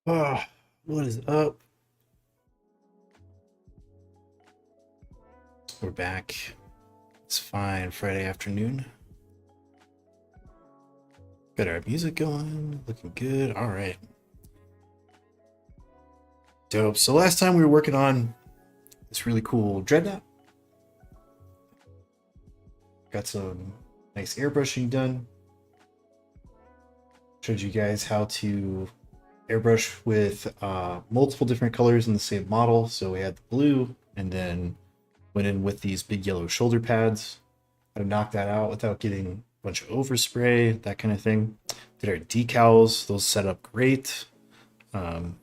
Oh, what is up? We're back. It's fine. Friday afternoon. Got our music going. Looking good. All right. Dope. So last time we were working on this really cool Drednought. Got some nice airbrushing done. Showed you guys how to airbrush with multiple different colors in the same model. So we had the blue and then went in with these big yellow shoulder pads. How to knock that out without getting a bunch of overspray, that kind of thing. Did our decals, those set up great. Um,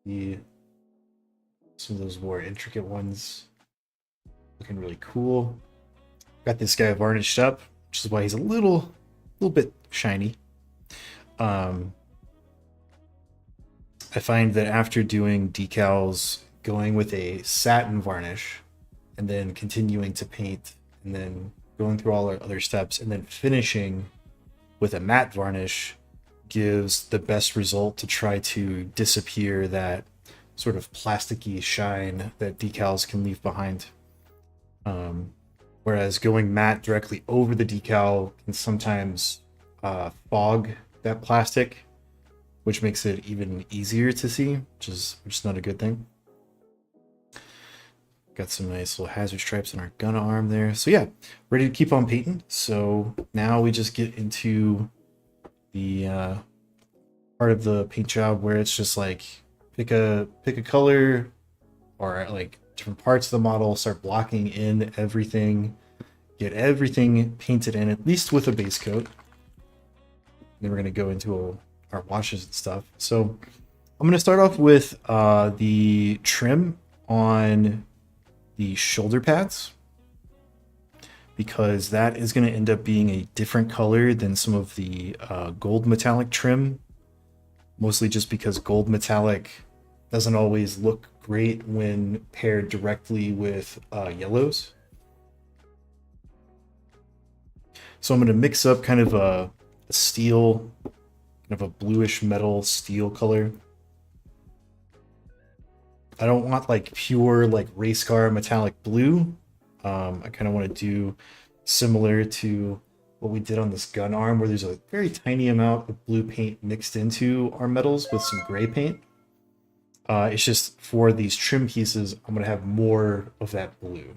the some of those more intricate ones looking really cool. Got this guy varnished up, which is why he's a little bit shiny. I find that after doing decals, going with a satin varnish and then continuing to paint and then going through all our other steps and then finishing with a matte varnish gives the best result to try to disappear that sort of plasticky shine that decals can leave behind. Whereas going matte directly over the decal can sometimes fog that plastic, which makes it even easier to see, which is not a good thing. Got some nice little hazard stripes on our gun arm there. So yeah, ready to keep on painting. So now we just get into the part of the paint job where it's just like pick a color or like different parts of the model, start blocking in everything, get everything painted in, at least with a base coat. Then we're gonna go into our washes and stuff. So I'm gonna start off with the trim on the shoulder pads, because that is going to end up being a different color than some of the gold metallic trim, mostly just because gold metallic doesn't always look great when paired directly with yellows. So I'm going to mix up kind of a steel, kind of a bluish metal steel color. I don't want like pure like race car metallic blue. I kind of want to do similar to what we did on this gun arm, where there's a very tiny amount of blue paint mixed into our metals with some gray paint. It's just for these trim pieces, I'm going to have more of that blue.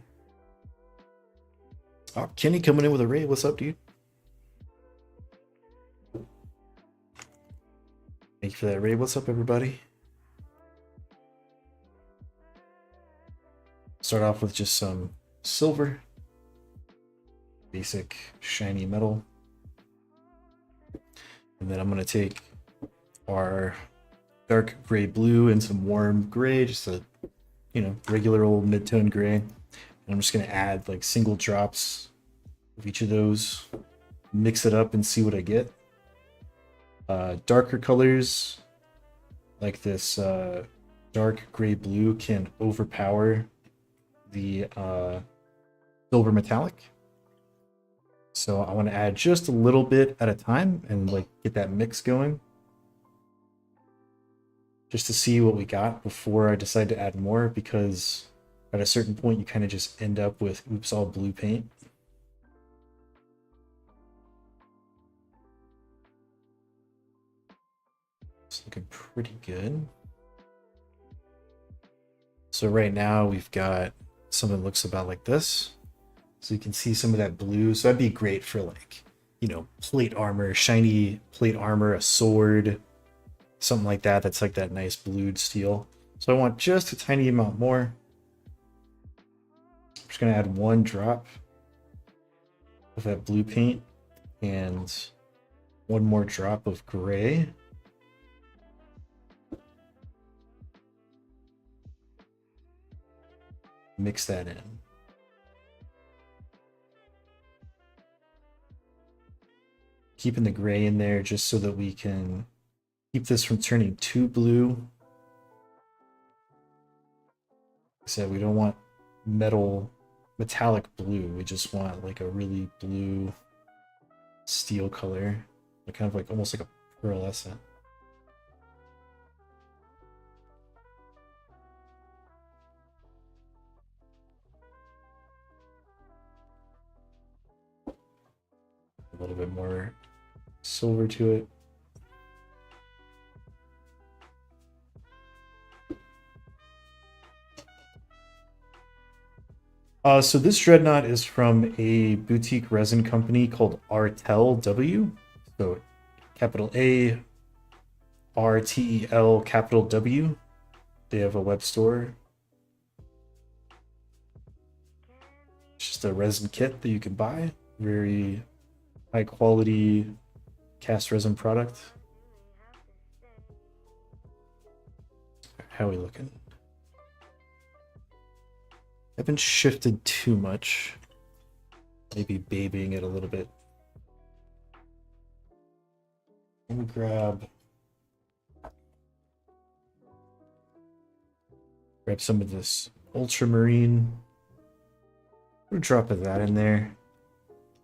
Oh, Kenny coming in with a raid. What's up, dude? Thank you for that raid. What's up, everybody? Start off with just some silver, basic shiny metal, and then I'm going to take our dark gray blue and some warm gray, just a regular old mid-tone gray, and I'm just going to add like single drops of each of those, mix it up and see what I get. Darker colors like this dark gray blue can overpower the silver metallic. So I want to add just a little bit at a time and like get that mix going, just to see what we got before I decide to add more, because at a certain point you kind of just end up with oops all blue paint. It's looking pretty good. So right now we've got something that looks about like this. So you can see some of that blue. So that'd be great for like, plate armor, shiny plate armor, a sword, something like that. That's like that nice blued steel. So I want just a tiny amount more. I'm just gonna add one drop of that blue paint and one more drop of gray. Mix that in. Keeping the gray in there just so that we can keep this from turning too blue. Like I said, we don't want metallic blue. We just want like a really blue steel color, like kind of like almost like a pearlescent. little bit more silver to it. So this Drednought is from a boutique resin company called Artel W. So capital A, RTEL, capital W. They have a web store. It's just a resin kit that you can buy. Very high quality cast resin product. How are we looking? I haven't shifted too much. Maybe babying it a little bit. Let me grab some of this ultramarine. Put a drop of that in there.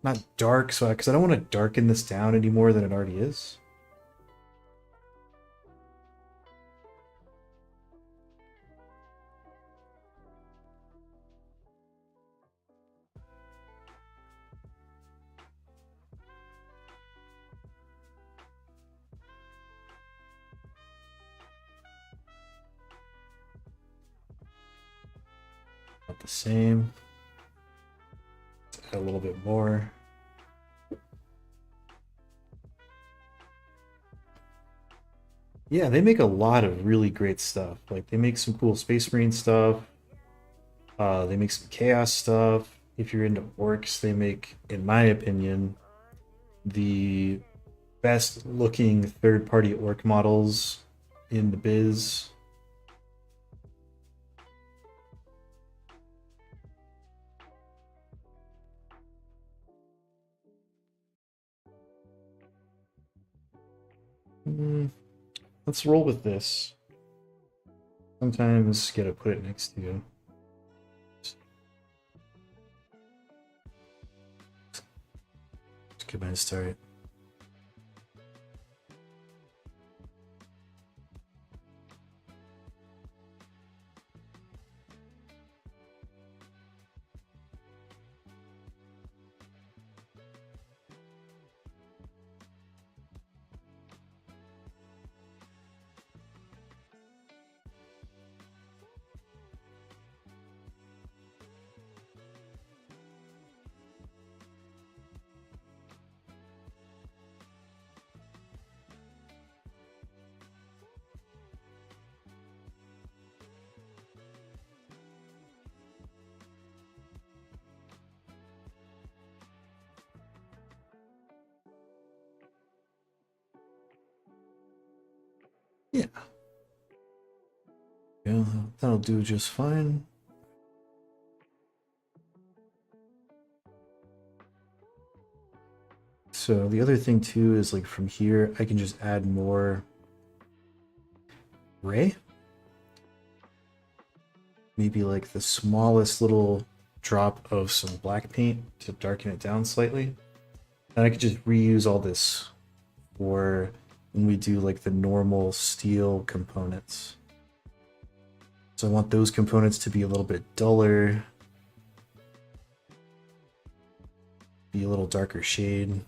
Not dark, so because I don't want to darken this down any more than it already is. About the same. Let's add a little bit more. Yeah, they make a lot of really great stuff. Like they make some cool Space Marine stuff. They make some Chaos stuff. If you're into orcs, they make, in my opinion, the best looking third-party orc models in the biz. Let's roll with this. Sometimes gotta put it next to you. Let's get my start. Yeah. Yeah, that'll do just fine. So the other thing too is like from here, I can just add more gray. Maybe like the smallest little drop of some black paint to darken it down slightly. And I could just reuse all this for when we do like the normal steel components. So I want those components to be a little bit duller, be a little darker shade.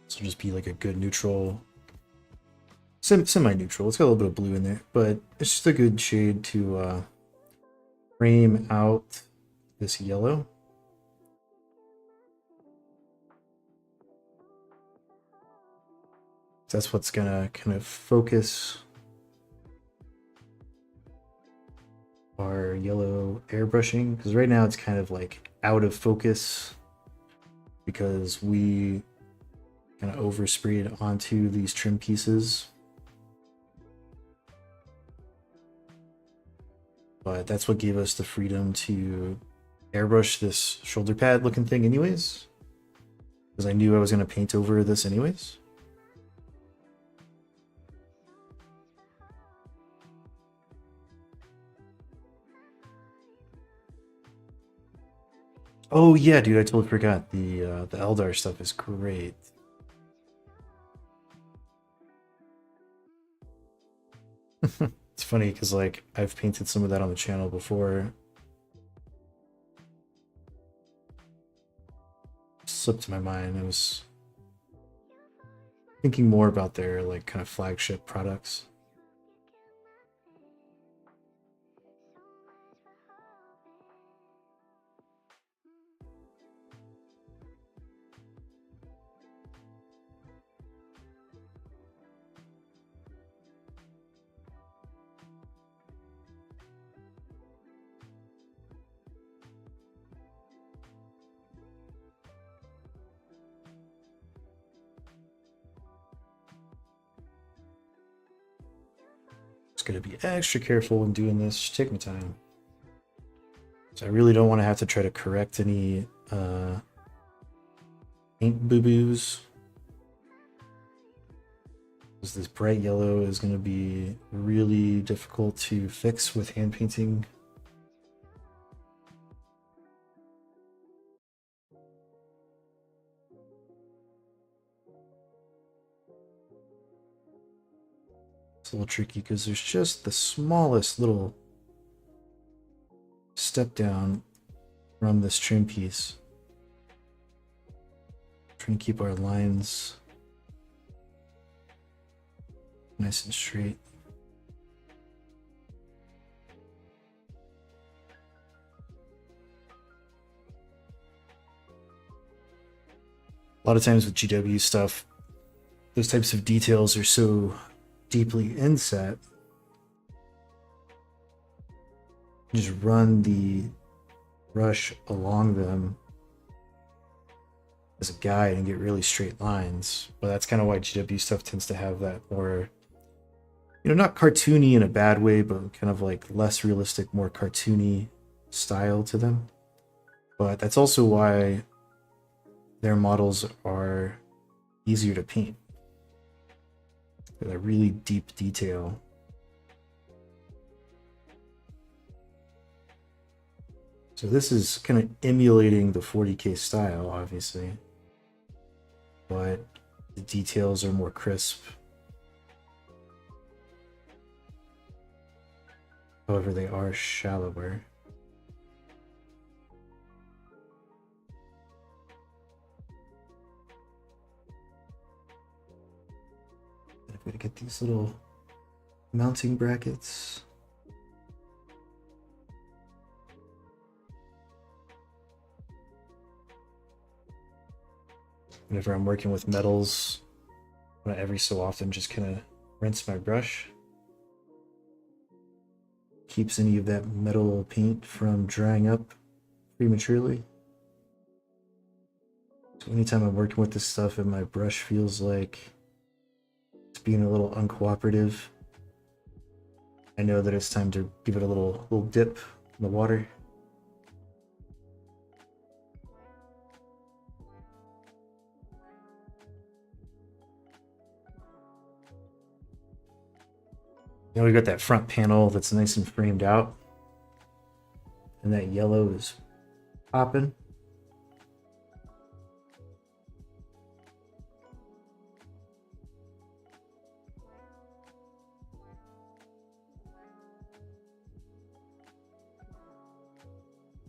So just be like a good neutral, semi-neutral. It's got a little bit of blue in there, but it's just a good shade to frame out this yellow. That's what's gonna kind of focus our yellow airbrushing, because right now it's kind of like out of focus because we kind of oversprayed onto these trim pieces. But that's what gave us the freedom to airbrush this shoulder pad looking thing anyways, because I knew I was going to paint over this anyways. Oh yeah, dude, I totally forgot. The Eldar stuff is great. It's funny because like I've painted some of that on the channel before. Slipped my mind. I was thinking more about their like kind of flagship products. Just gotta be extra careful when doing this. Just take my time. So I really don't want to have to try to correct any paint boo-boos. Because this bright yellow is going to be really difficult to fix with hand painting. It's a little tricky because there's just the smallest little step down from this trim piece. Trying to keep our lines nice and straight. A lot of times with GW stuff, those types of details are so deeply inset. You just run the brush along them as a guide and get really straight lines. But that's kind of why GW stuff tends to have that more, you know, not cartoony in a bad way, but kind of like less realistic, more cartoony style to them. But that's also why their models are easier to paint. They're really deep detail. So this is kind of emulating the 40K style, obviously, but the details are more crisp. However, they are shallower. And if we get these little mounting brackets. Whenever I'm working with metals, every so often just kind of rinse my brush. Keeps any of that metal paint from drying up prematurely. So anytime I'm working with this stuff and my brush feels like it's being a little uncooperative, I know that it's time to give it a little dip in the water. Now we got that front panel that's nice and framed out, and that yellow is popping.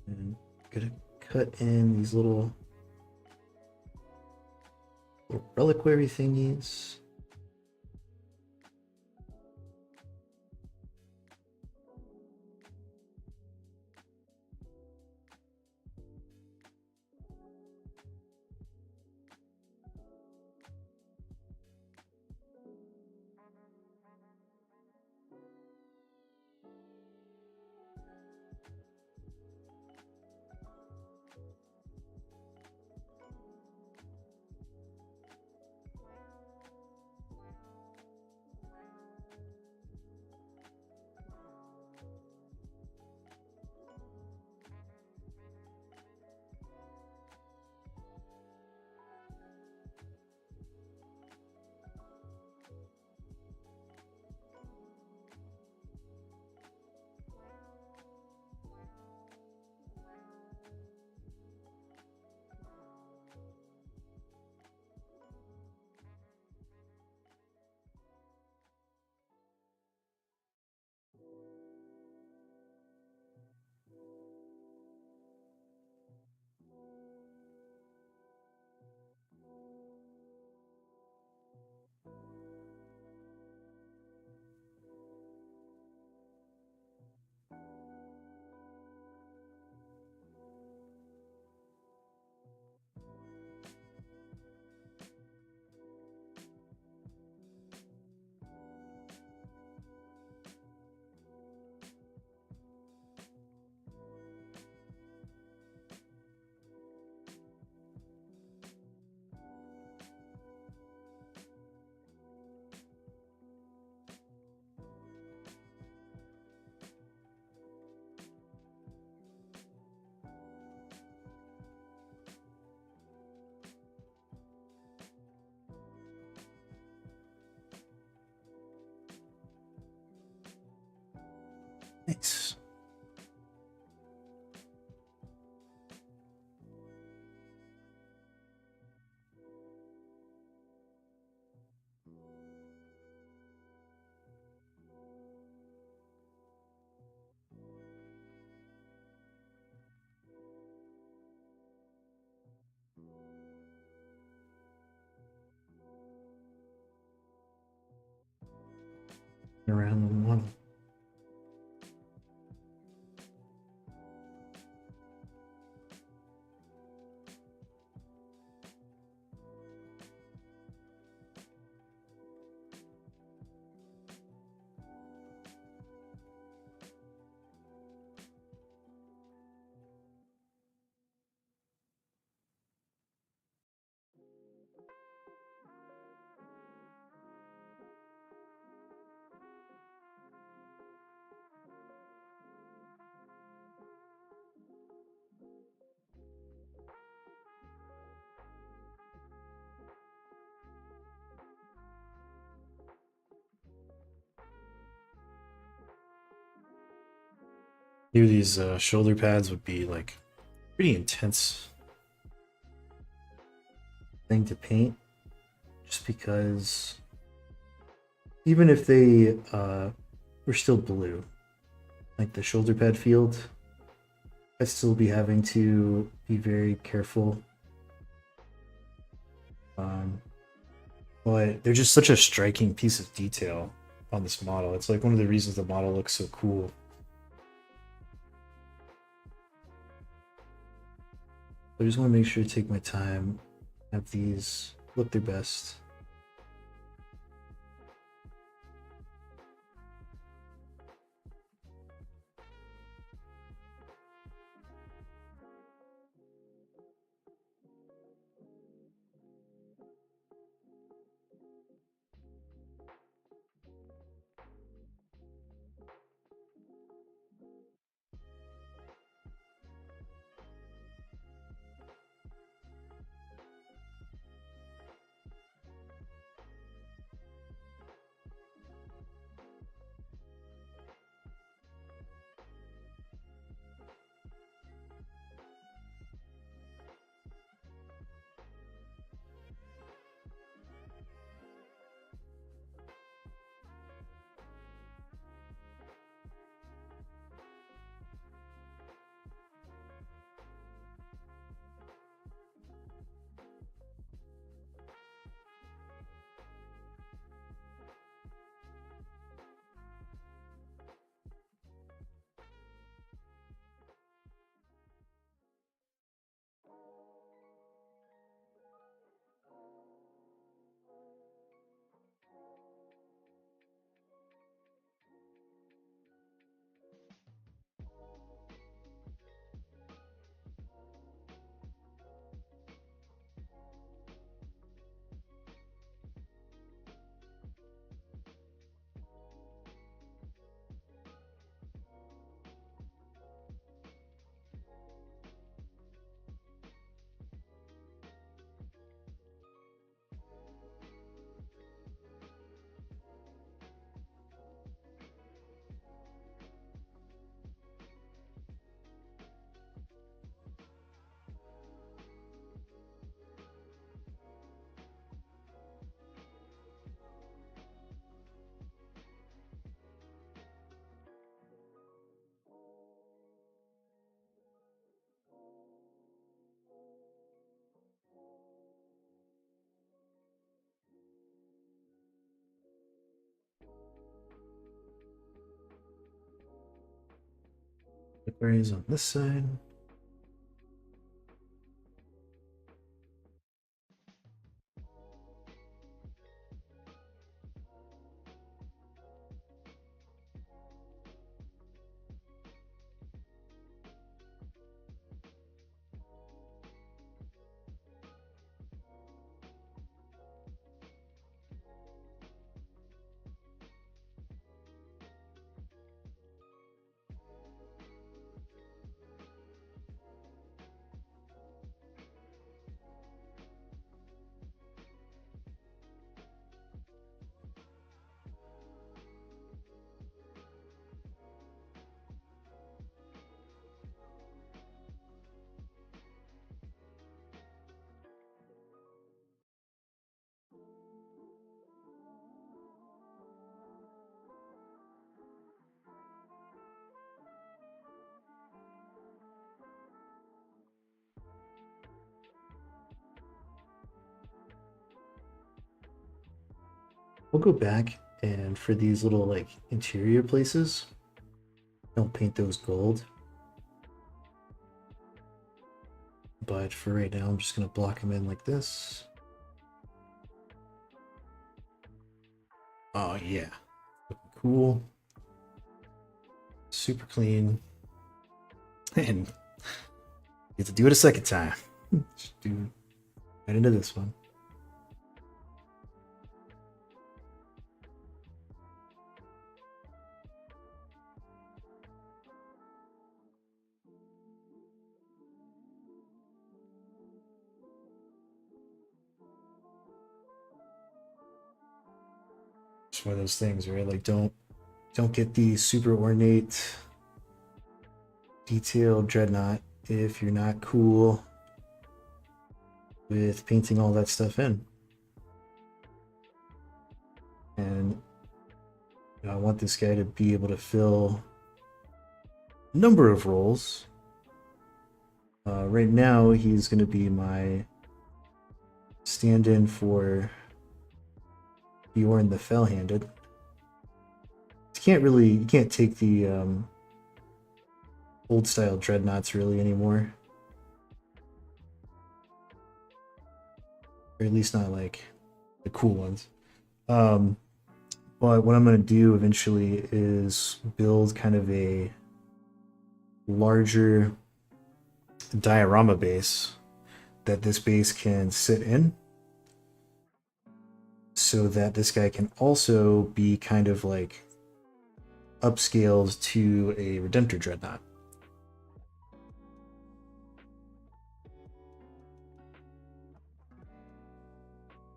And gonna cut in these little reliquary thingies. Nice. Around the model. Maybe these shoulder pads would be like pretty intense thing to paint, just because even if they were still blue, like the shoulder pad field, I'd still be having to be very careful. But they're just such a striking piece of detail on this model. It's like one of the reasons the model looks so cool. I just want to make sure to take my time, have these look their best. The berries on this side. We'll go back and for these little like interior places, I'll paint those gold. But for right now, I'm just gonna block them in like this. Oh yeah, looking cool, super clean, and get to do it a second time. Just do right into this one. It's one of those things, right? Like don't get the super ornate detailed dreadnought if you're not cool with painting all that stuff in. And you know, I want this guy to be able to fill a number of roles. Right now, he's going to be my stand-in for Bjorn the Fell-Handed. You can't take the old style dreadnoughts really anymore. Or at least not like the cool ones. But what I'm going to do eventually is build kind of a larger diorama base that this base can sit in, so that this guy can also be kind of like upscaled to a Redemptor Dreadnought.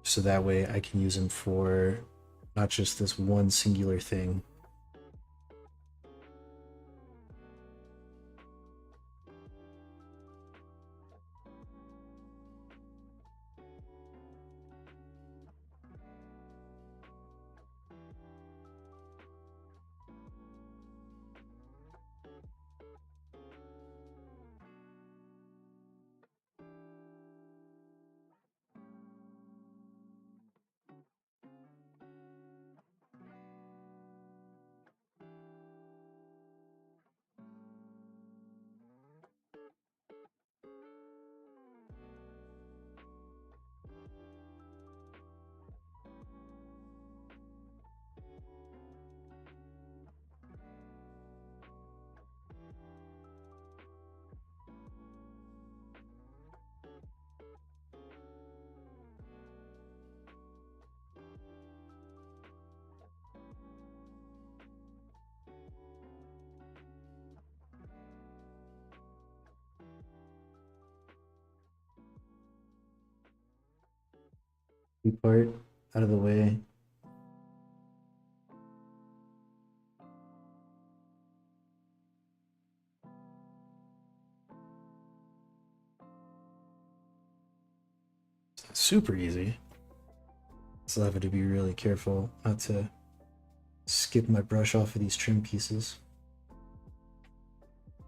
So that way I can use him for not just this one singular thing. Part out of the way. Super easy. So I have to be really careful not to skip my brush off of these trim pieces.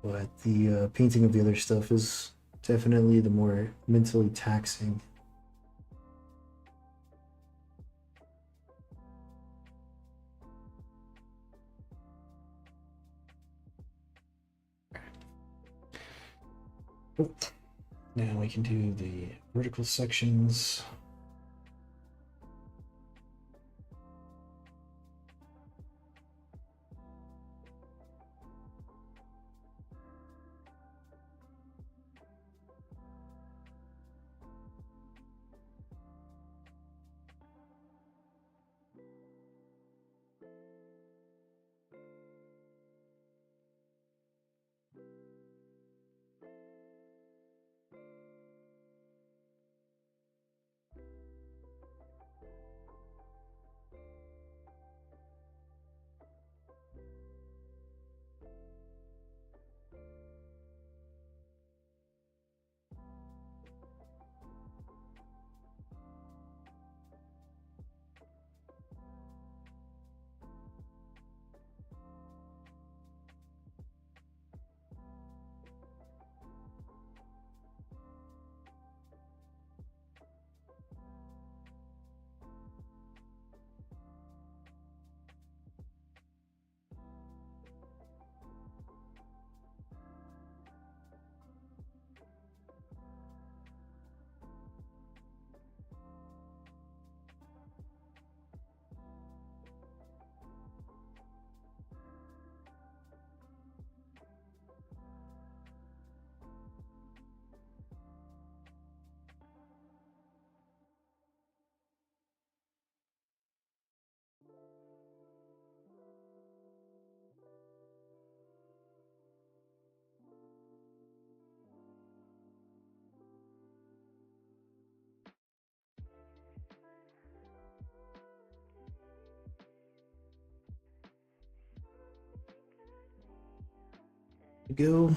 But the painting of the other stuff is definitely the more mentally taxing. Now we can do the vertical sections. go.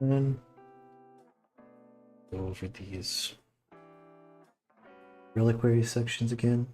And go over these reliquary sections again.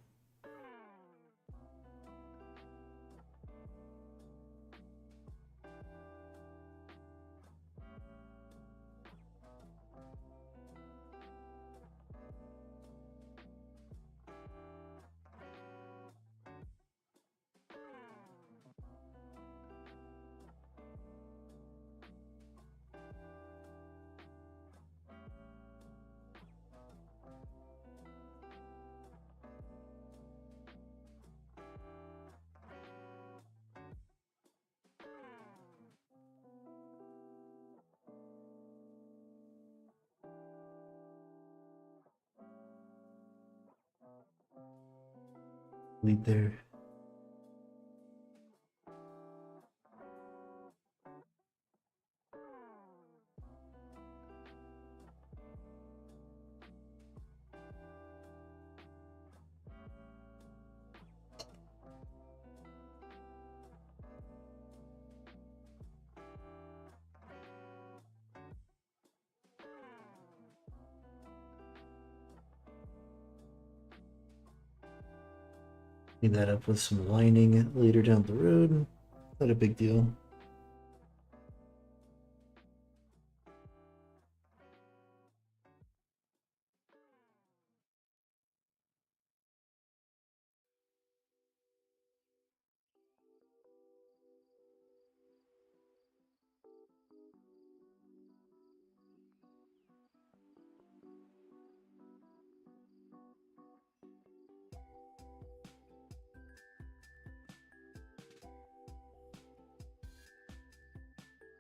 Lead there. Clean that up with some lining later down the road. Not a big deal.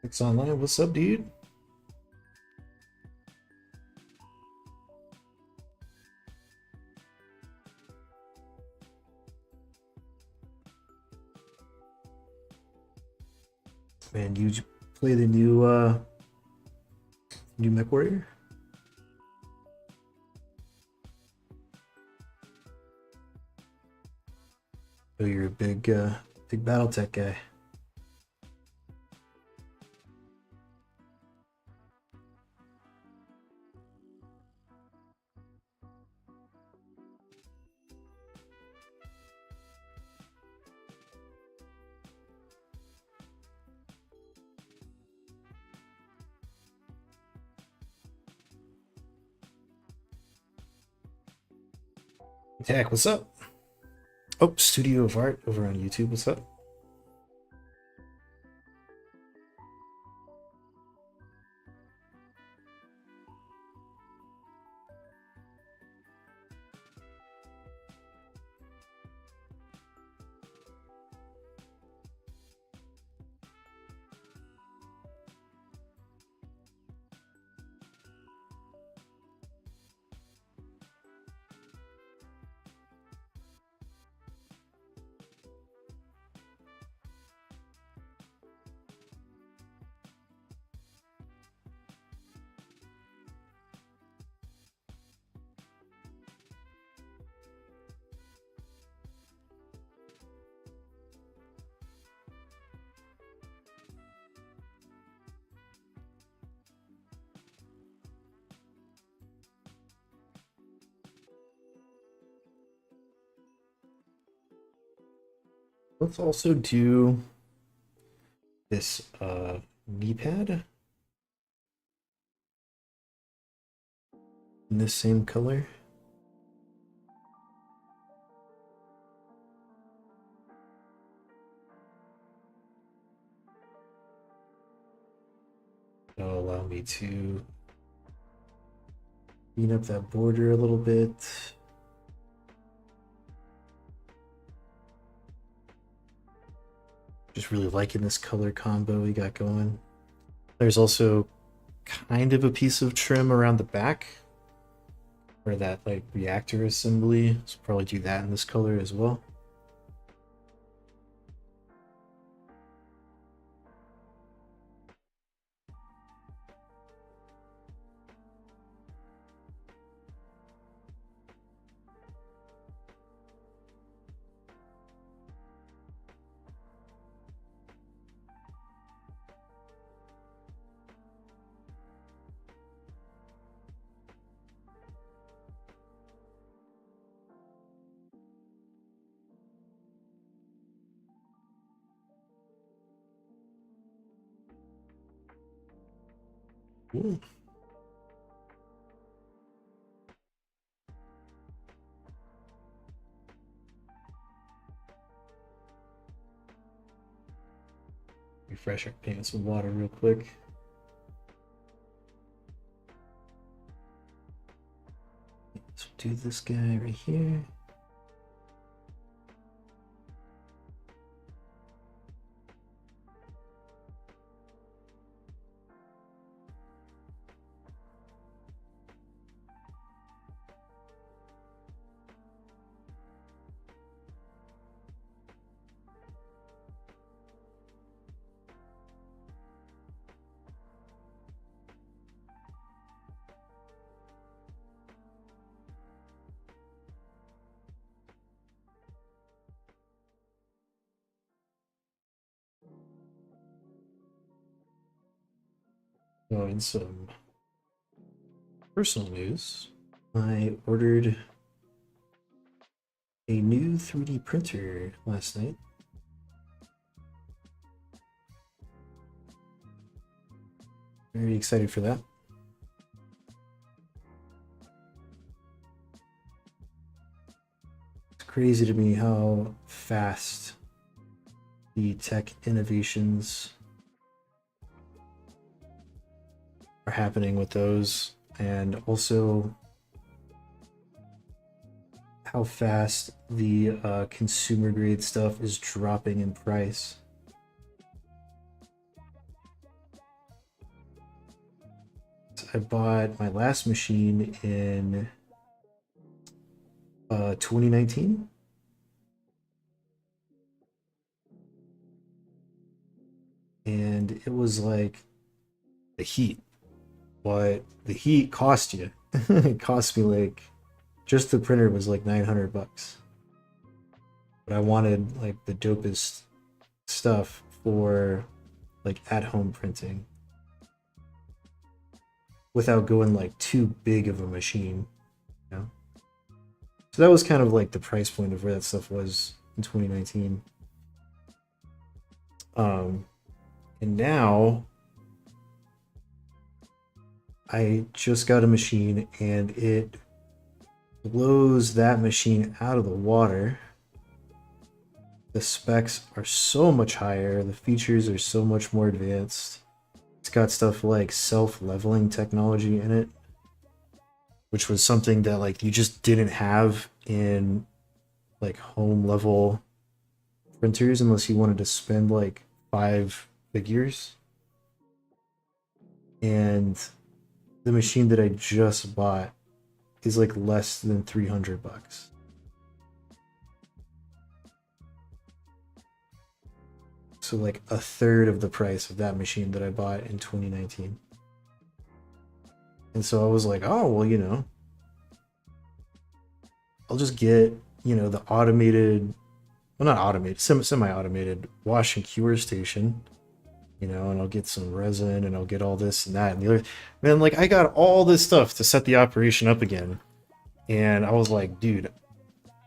It's online. What's up, dude? Man, you play the new Mech Warrior? Oh, you're a big BattleTech guy. Attack, what's up? Oh, Studio of Art over on YouTube, what's up? Let's also do this knee pad in this same color. That'll allow me to clean up that border a little bit. Just really liking this color combo we got going. There's also kind of a piece of trim around the back where that like reactor assembly. So probably do that in this color as well. Ooh. Refresh our paint with some water real quick. Let's do this guy right here. Oh, in some personal news, I ordered a new 3D printer last night. Very excited for that. It's crazy to me how fast the tech innovations are happening with those, and also how fast the consumer grade stuff is dropping in price. I bought my last machine in 2019. And it was like the heat. What the heat cost you. It cost me like, just the printer was like 900 bucks. But I wanted like the dopest stuff for like at-home printing without going like too big of a machine, you know? So that was kind of like the price point of where that stuff was in 2019. And now I just got a machine and it blows that machine out of the water. The specs are so much higher, the features are so much more advanced. It's got stuff like self-leveling technology in it, which was something that like you just didn't have in like home level printers unless you wanted to spend like 5 figures. And the machine that I just bought is like less than 300 bucks. So like a third of the price of that machine that I bought in 2019. And so I was like, oh, well, you know, I'll just get, you know, the automated, well, not automated, semi-automated wash and cure station, you know, and I'll get some resin and I'll get all this and that and the other. Man, like I got all this stuff to set the operation up again. And I was like, dude,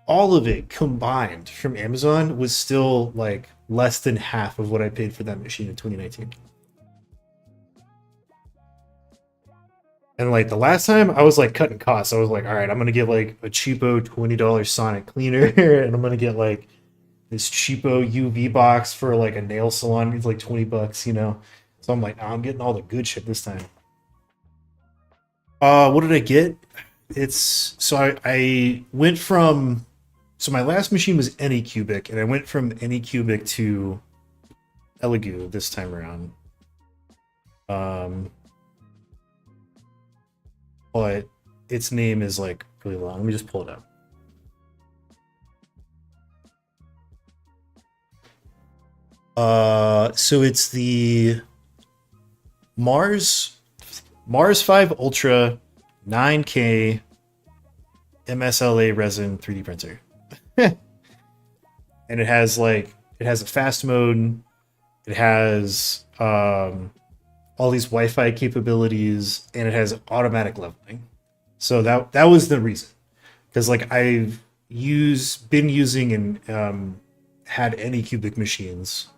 all of it combined from Amazon was still like less than half of what I paid for that machine in 2019. And like the last time I was like cutting costs, I was like, all right, I'm gonna get like a cheapo $20 Sonic cleaner, and I'm gonna get like this cheapo UV box for like a nail salon. It's like 20 bucks, you know. So I'm like, nah, I'm getting all the good shit this time. What did I get? It's so I went from so my last machine was Anycubic, and I went from Anycubic to Elegoo this time around. Um, but its name is like really long. Let me just pull it up. So it's the Mars Mars 5 Ultra 9K MSLA resin 3D printer. And it has a fast mode, it has all these Wi-Fi capabilities, and it has automatic leveling. So that was the reason. Because like been using and had Anycubic machines.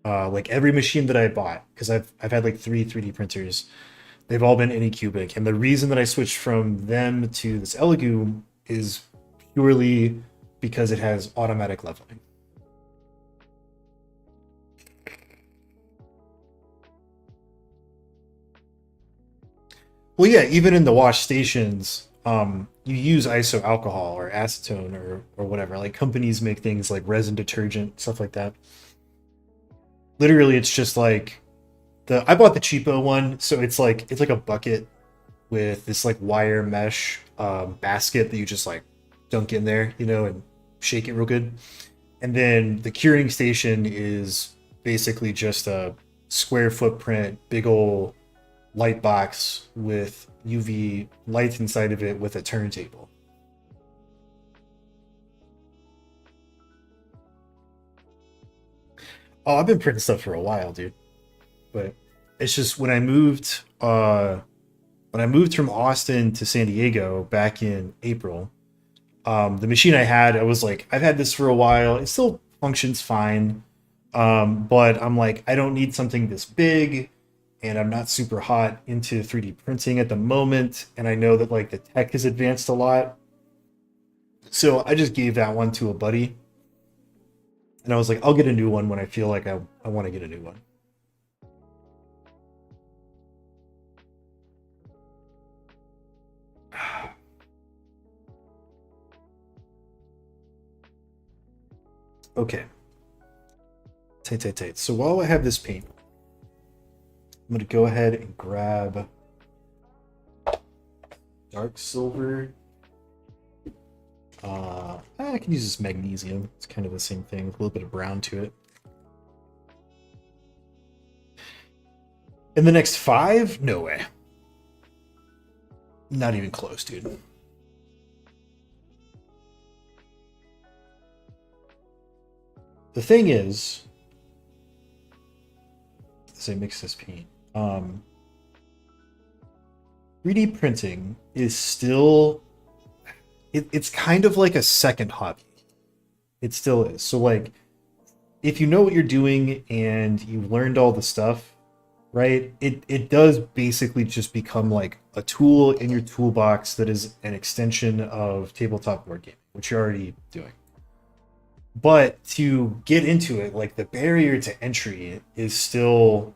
Like every machine that I bought, because I've had like three 3D printers, they've all been Anycubic, and the reason that I switched from them to this Elegoo is purely because it has automatic leveling. Well, yeah, even in the wash stations, you use iso alcohol or acetone or whatever. Like companies make things like resin detergent, stuff like that. Literally, it's just like the I bought the cheapo one, so it's like a bucket with this like wire mesh basket that you just like dunk in there, you know, and shake it real good. And then the curing station is basically just a square footprint, big old light box with UV lights inside of it with a turntable. Oh, I've been printing stuff for a while, dude. But it's just when I moved from Austin to San Diego back in April, the machine I had, I was like, I've had this for a while. It still functions fine. But I'm like, I don't need something this big, and I'm not super hot into 3D printing at the moment. And I know that like the tech has advanced a lot. So I just gave that one to a buddy. And I was like, I'll get a new one when I feel like I want to get a new one. Okay. Tight, tight, tight. So while I have this paint, I'm going to go ahead and grab dark silver. I can use this magnesium. It's kind of the same thing, with a little bit of brown to it. In the next 5? No way. Not even close, dude. The thing is, as I mix this paint, 3D printing is still it's kind of like a second hobby. It still is. So like if you know what you're doing and you've learned all the stuff, right? It does basically just become like a tool in your toolbox that is an extension of tabletop board gaming, which you're already doing. But to get into it, like the barrier to entry is still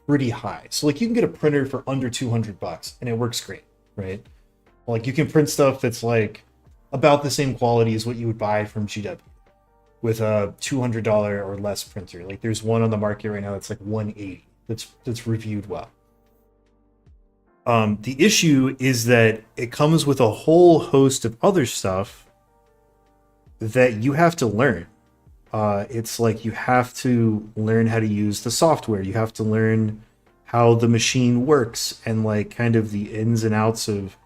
pretty high. So like you can get a printer for under 200 bucks and it works great, right? Like you can print stuff that's like about the same quality as what you would buy from GW with a $200 or less printer. Like there's one on the market right now that's like 180 that's reviewed well. The issue is that it comes with a whole host of other stuff that you have to learn. It's like you have to learn how to use the software. You have to learn how the machine works and like kind of the ins and outs of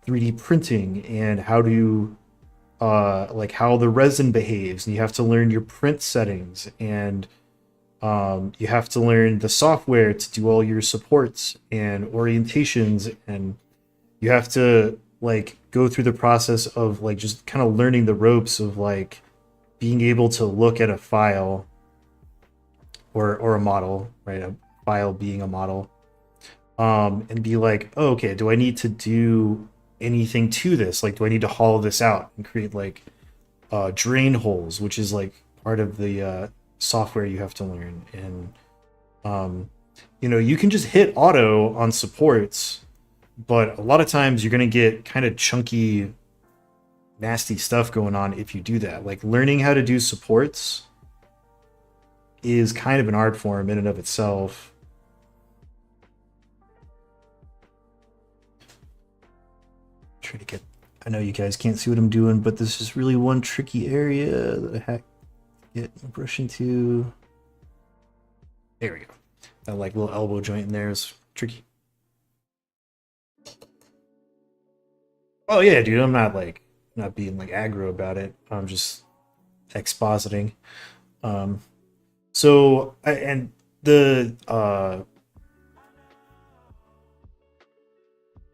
3D printing and how to like how the resin behaves. And you have to learn your print settings, and you have to learn the software to do all your supports and orientations, and you have to like go through the process of like just kind of learning the ropes of like being able to look at a file or a model, right? A file being a model, and be like, oh, okay, do I need to do anything to this? Like, do I need to hollow this out and create like drain holes, which is like part of the software you have to learn. And you can just hit auto on supports, but a lot of times you're going to get kind of chunky, nasty stuff going on if you do that. Like learning how to do supports is kind of an art form in and of itself. Try to get, I know you guys can't see what I'm doing, but this is really one tricky area that I get a brush into. There we go. That like little elbow joint in there is tricky. Oh yeah, dude, I'm not being like aggro about it. I'm just expositing. And the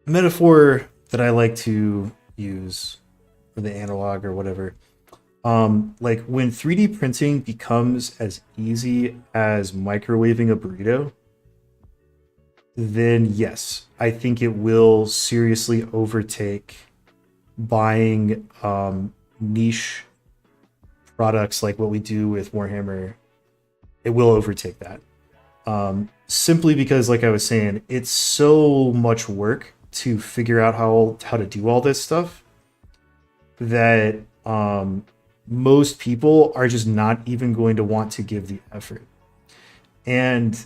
metaphor that I like to use for the analog or whatever, like when 3D printing becomes as easy as microwaving a burrito, then yes, I think it will seriously overtake buying niche products like what we do with Warhammer. It will overtake that. Simply because, like I was saying, it's so much work to figure out how to do all this stuff that most people are just not even going to want to give the effort. And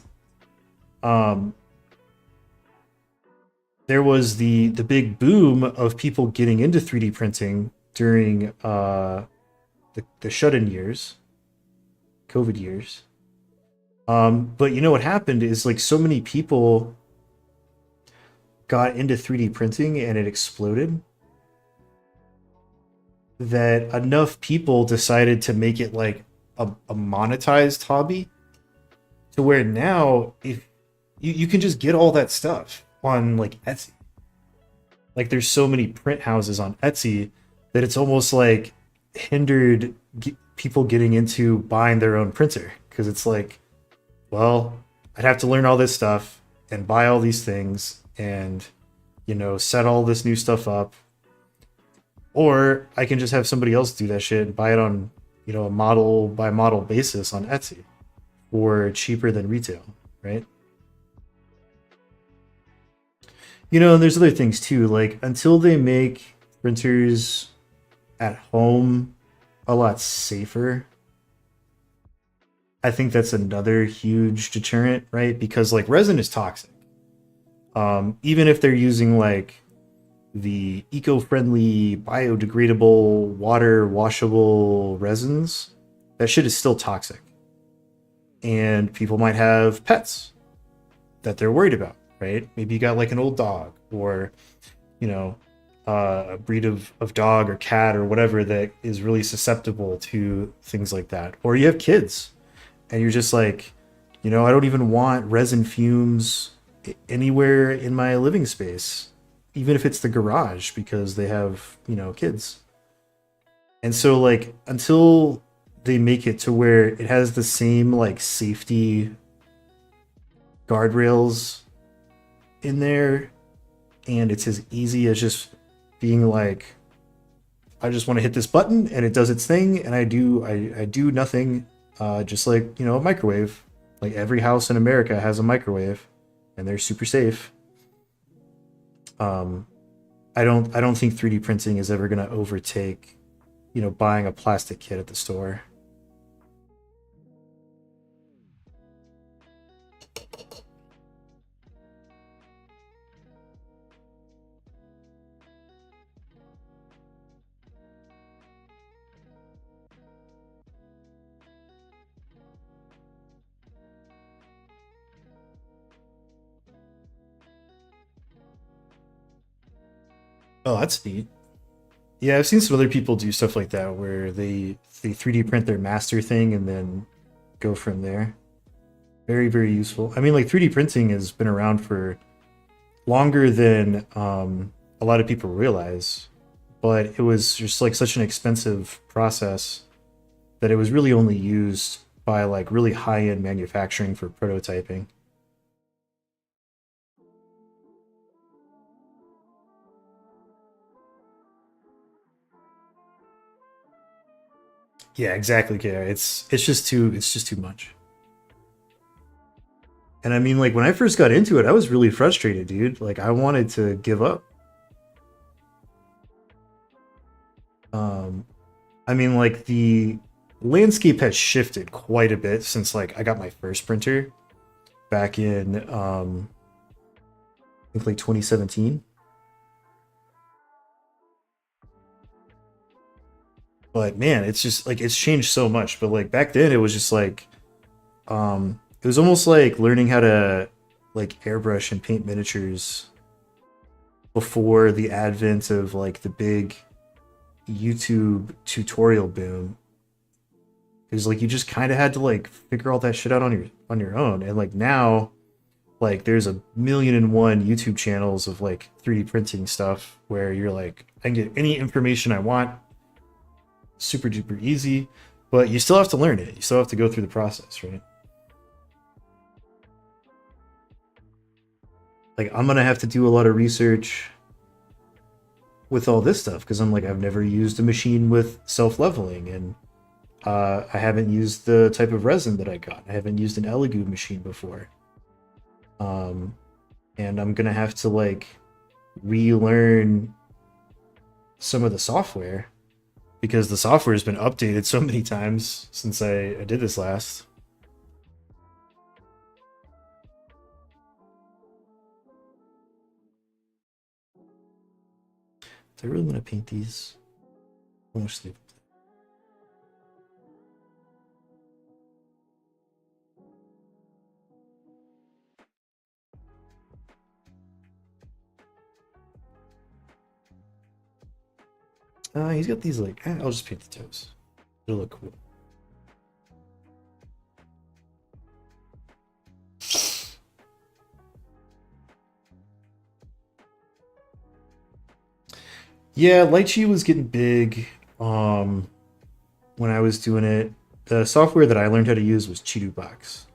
there was the big boom of people getting into 3D printing during the shut-in years, COVID years. But you know what happened is like so many people got into 3D printing and it exploded that enough people decided to make it like a monetized hobby to where now if you can just get all that stuff on like Etsy. Like there's so many print houses on Etsy that it's almost like hindered people getting into buying their own printer, because it's like, well, I'd have to learn all this stuff and buy all these things and set all this new stuff up, or I can just have somebody else do that shit and buy it on a model by model basis on Etsy for cheaper than retail, right? And there's other things too, like until they make printers at home a lot safer, I think that's another huge deterrent, right? Because like resin is toxic. Even if they're using like the eco-friendly, biodegradable, water washable resins, that shit is still toxic. And people might have pets that they're worried about, right? Maybe you got like an old dog or, a breed of dog or cat or whatever that is really susceptible to things like that. Or you have kids and you're just like, I don't even want resin fumes anywhere in my living space, even if it's the garage, because they have, kids. And so like until they make it to where it has the same like safety guardrails in there, and it's as easy as just being like, I just want to hit this button and it does its thing, and I do nothing, just like a microwave. Like every house in America has a microwave and they're super safe. I don't think 3D printing is ever going to overtake buying a plastic kit at the store. Oh, that's neat. Yeah, I've seen some other people do stuff like that where they 3D print their master thing and then go from there. Very, very useful. I mean, like 3D printing has been around for longer than a lot of people realize, but it was just like such an expensive process that it was really only used by like really high-end manufacturing for prototyping. Yeah, exactly. Yeah, it's just too much. And I mean, like when I first got into it, I was really frustrated, dude. Like I wanted to give up. Um, I mean, like the landscape has shifted quite a bit since like I got my first printer back in I think like 2017. But man, it's just like it's changed so much. But like back then, it was just like it was almost like learning how to like airbrush and paint miniatures before the advent of like the big YouTube tutorial boom. Because like you just kind of had to like figure all that shit out on your own. And like now, like there's a million and one YouTube channels of like 3D printing stuff where you're like, I can get any information I want, super duper easy, but you still have to learn it. You still have to go through the process, right? Like I'm gonna have to do a lot of research with all this stuff because I'm like I've never used a machine with self leveling, and I haven't used the type of resin that I got. I haven't used an Elegoo machine before, um, and I'm gonna have to like relearn some of the software because the software has been updated so many times since I did this last. Do I really want to paint these? How much sleep? He's got these like. I'll just paint the toes. It'll look cool. Yeah, Lychee was getting big when I was doing it. The software that I learned how to use was Chidu Box.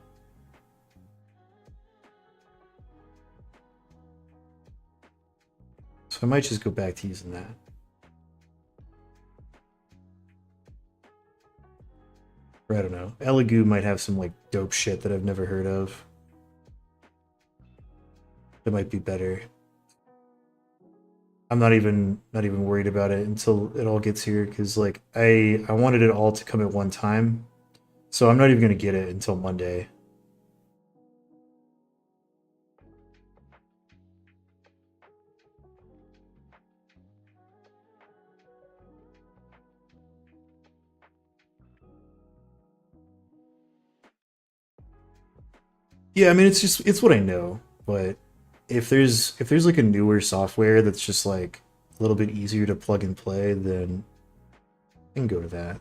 So I might just go back to using that. Or I don't know. Elegoo might have some like dope shit that I've never heard of. That might be better. I'm not even worried about it until it all gets here because like I wanted it all to come at one time. So I'm not even gonna get it until Monday. Yeah, I mean it's what I know, but if there's like a newer software that's just like a little bit easier to plug and play, then I can go to that.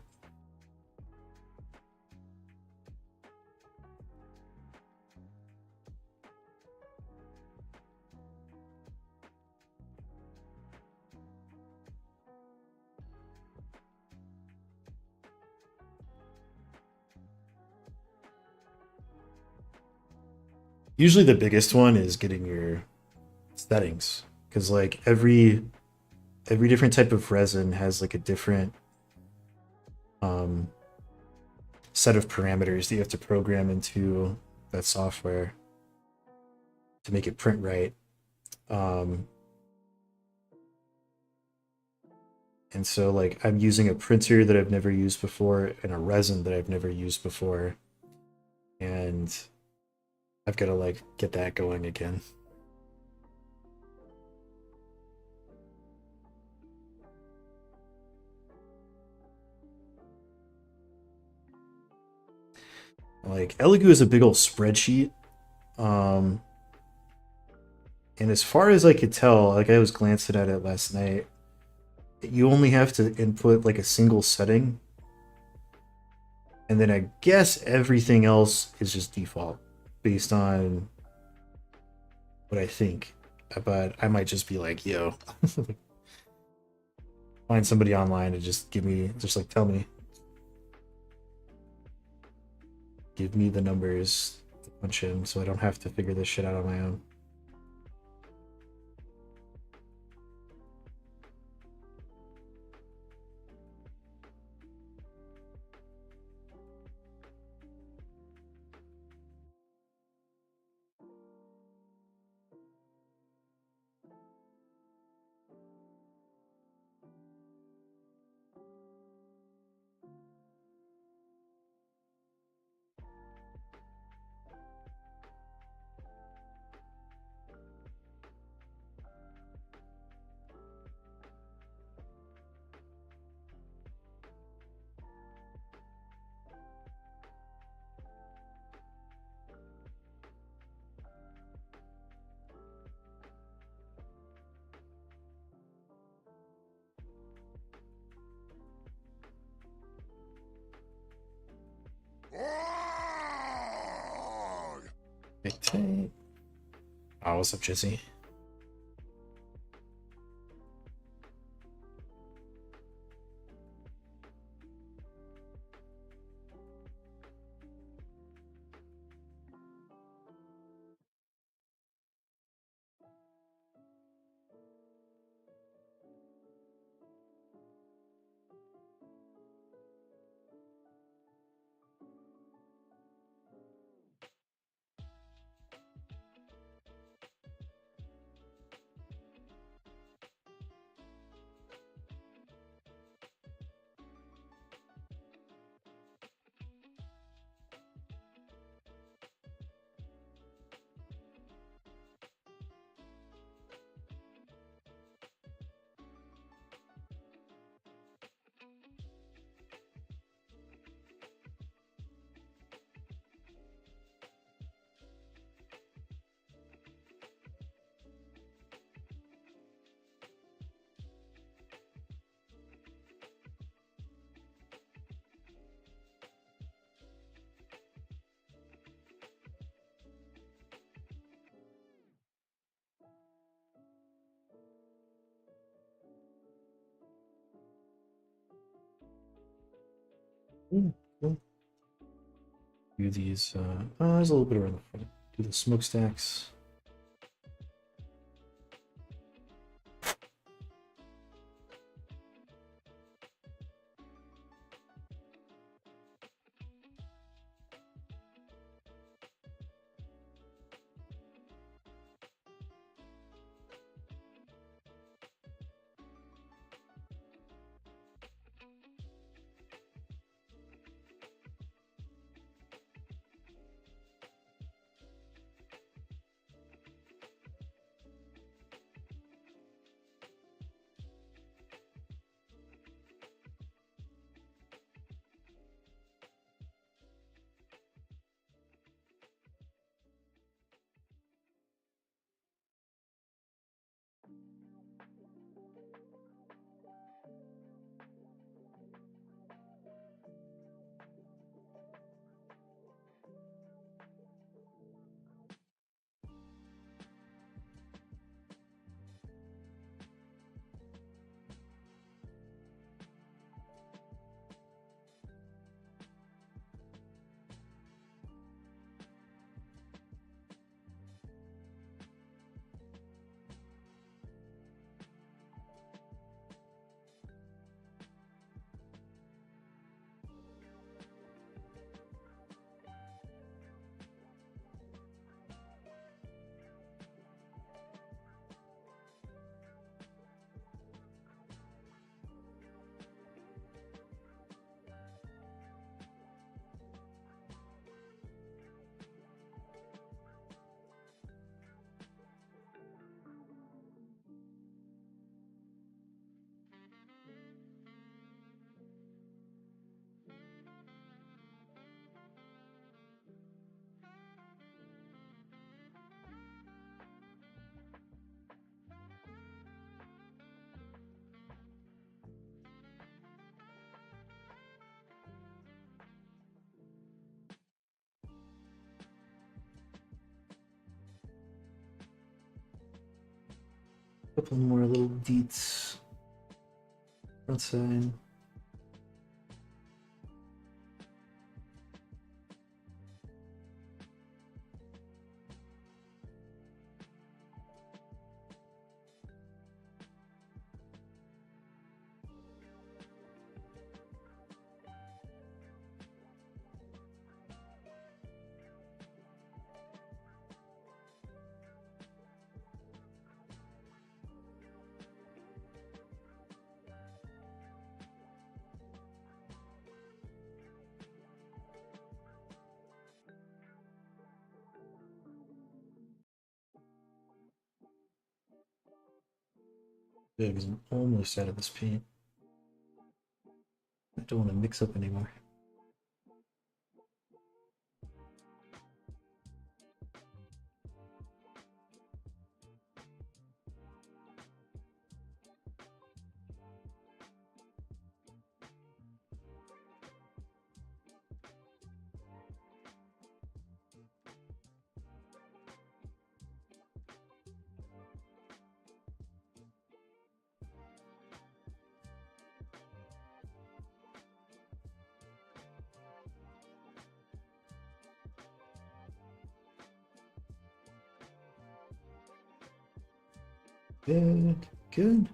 Usually the biggest one is getting your settings because like every different type of resin has like a different um set of parameters that you have to program into that software to make it print right. Um and so like I'm using a printer that I've never used before and a resin that I've never used before, and I've got to like get that going again. Like Elegoo is a big old spreadsheet. Um, and as far as I could tell, like I was glancing at it last night, you only have to input like a single setting, and then I guess everything else is just default based on what I think. but I might just be like, yo, find somebody online and just just like tell me, give me the numbers to punch in so I don't have to figure this shit out on my own. Okay. Oh, what's up, Jesse? Cool. Do these. Oh, there's a little bit around the front. Do the smokestacks. couple more little deets outside. Yeah, because I'm almost out of this paint. I don't want to mix up anymore. Good, good.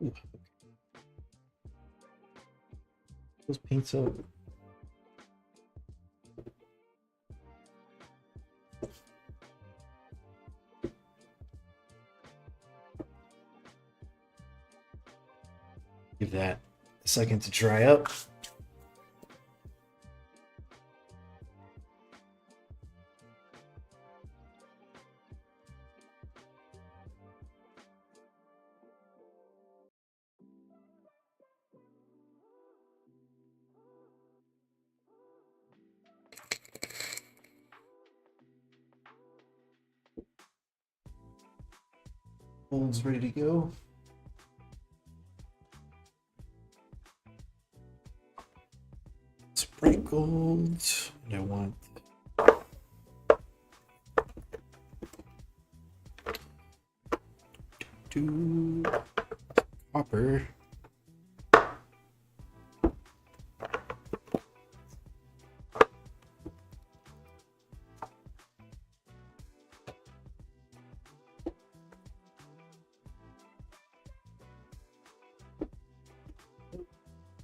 Ooh. Those paints up. Give that a second to dry up. Gold's ready to go. Sprinkled. And I want two copper.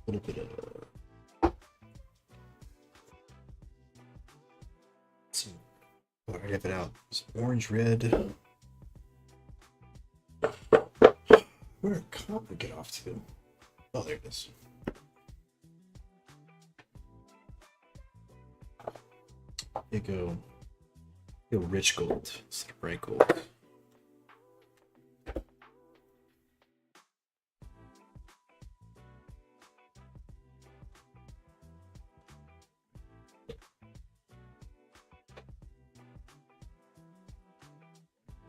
A little bit of some, oh, I have it out. Some orange red. Where did copper get off to? Oh, there it is. You go rich gold instead of bright gold.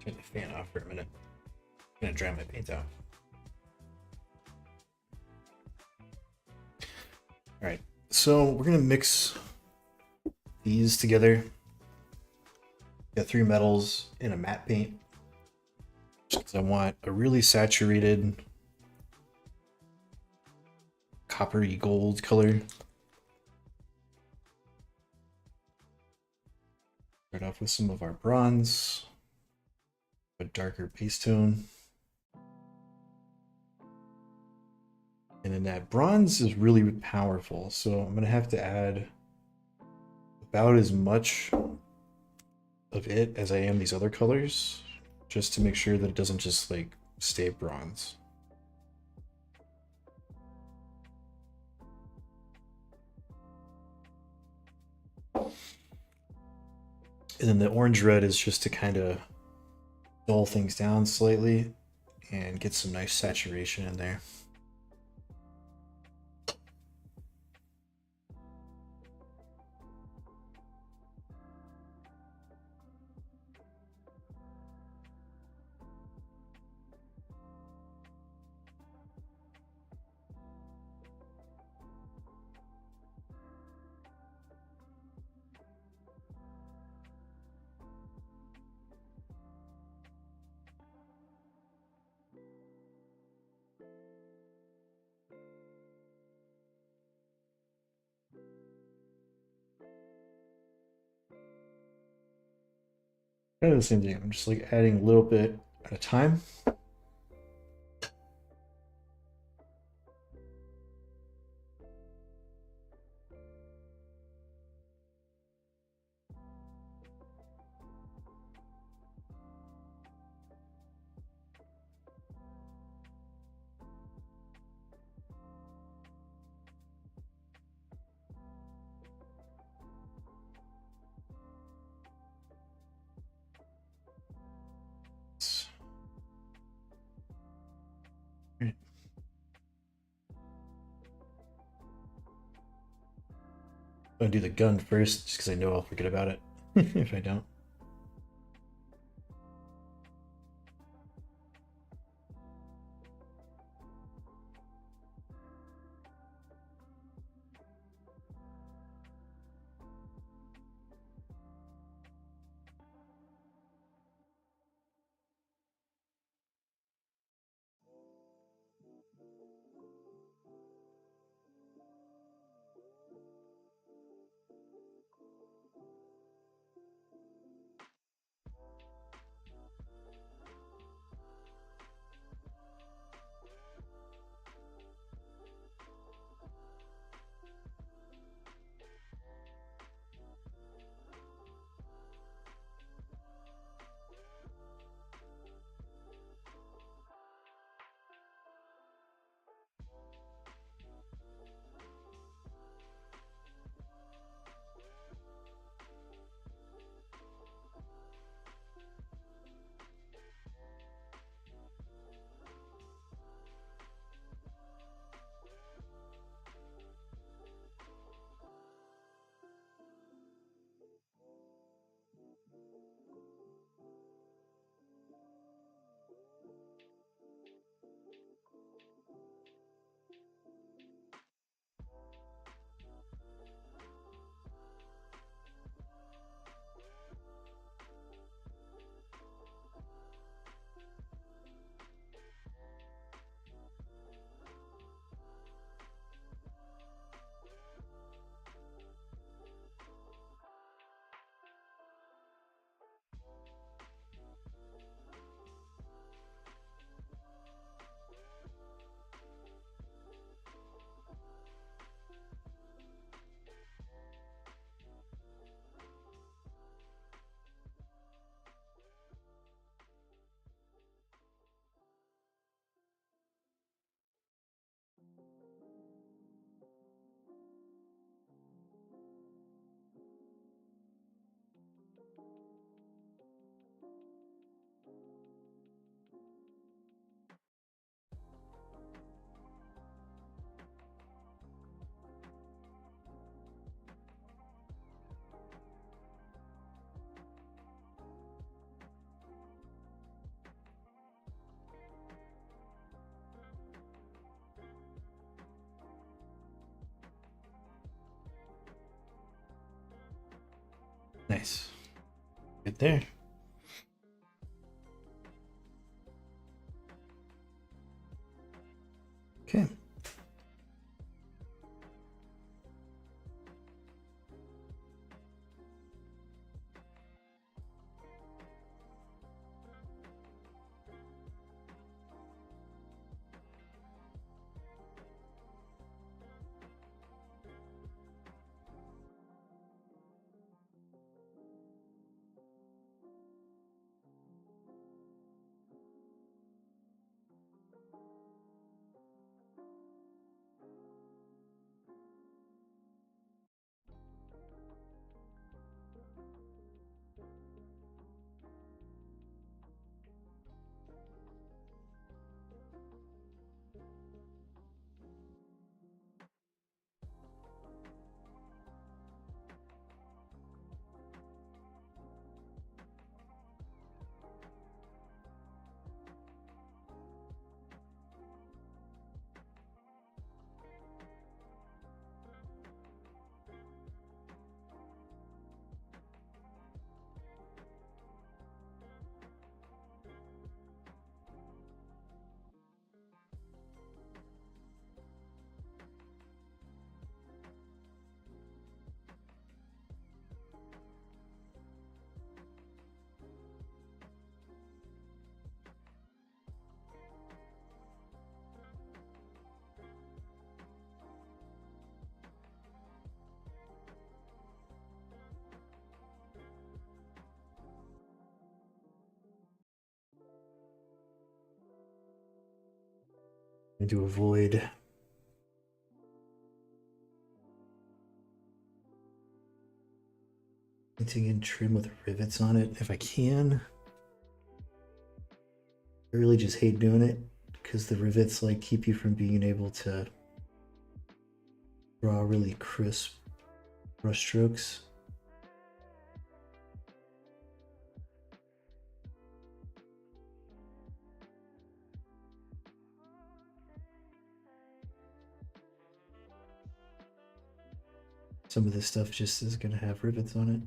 Turn the fan off for a minute. I'm gonna dry my paint out. All right, so we're gonna mix these together. Got 3 metals in a matte paint. Just because I want a really saturated coppery gold color. Start off with some of our bronze, a darker paste tone. And then that bronze is really powerful, so I'm gonna have to add about as much of it as I am these other colors, just to make sure that it doesn't just like stay bronze. And then the orange red is just to kind of dull things down slightly and get some nice saturation in there. Kind of the same thing. I'm just like adding a little bit at a time. I'm gonna do the gun first, just because I know I'll forget about it if I don't. Nice. Good there. Okay. And to avoid painting in trim with rivets on it if I can. I really just hate doing it because the rivets like keep you from being able to draw really crisp brush strokes. Some of this stuff just is going to have rivets on it.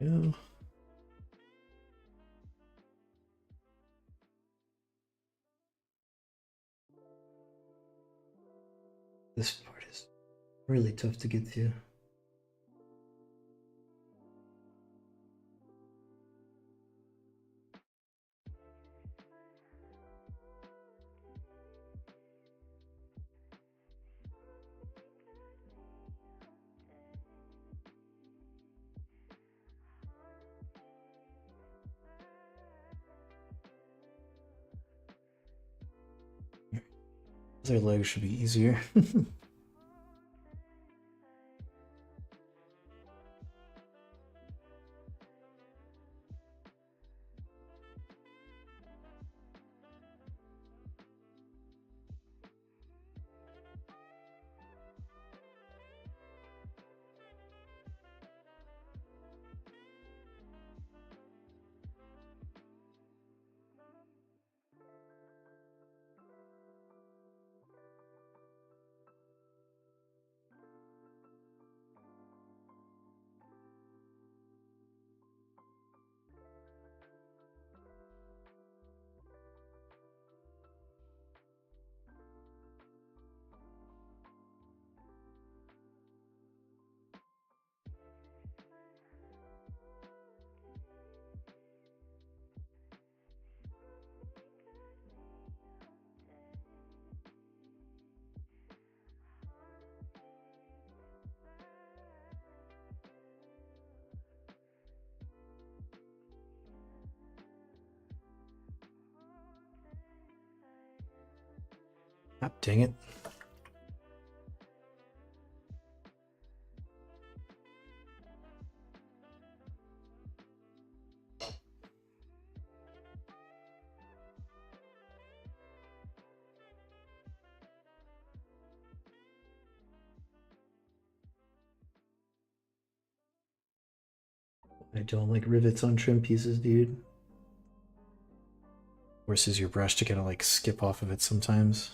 Yeah. This part is really tough to get to. Their legs should be easier. Ah, dang it. I don't like rivets on trim pieces, dude. Forces your brush to kind of like skip off of it sometimes.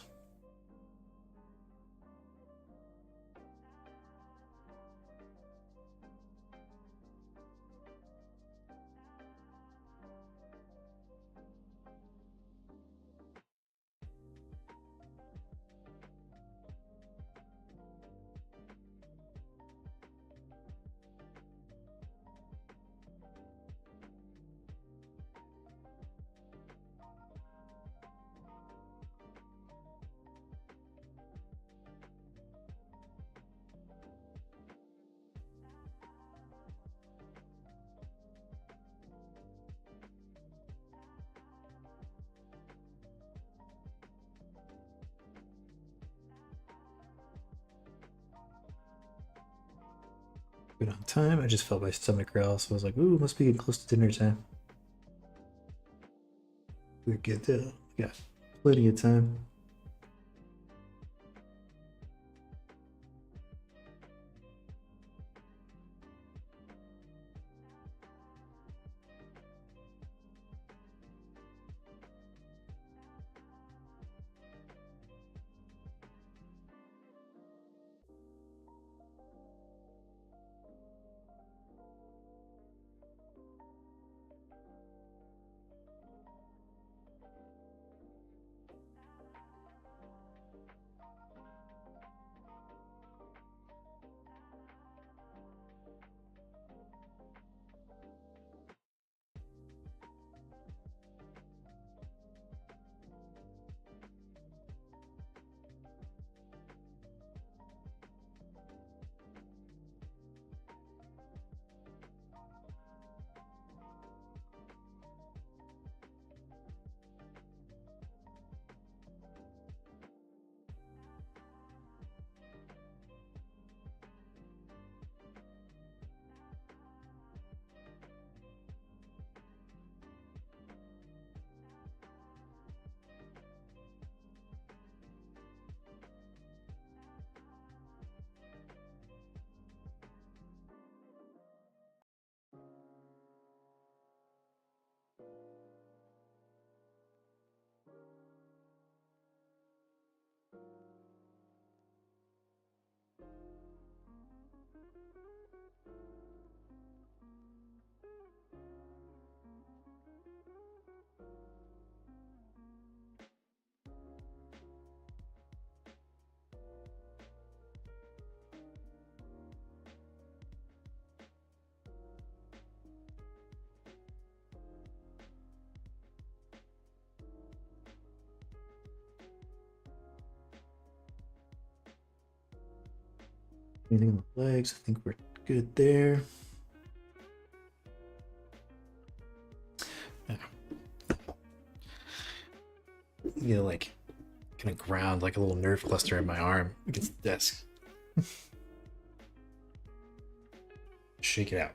Good on time. I just felt my stomach growl, so I was like, ooh, must be getting close to dinner time. We're good though. Yeah, plenty of time. Anything on the legs? I think we're good there. You know, like kind of ground like a little nerve cluster in my arm against the desk. Shake it out.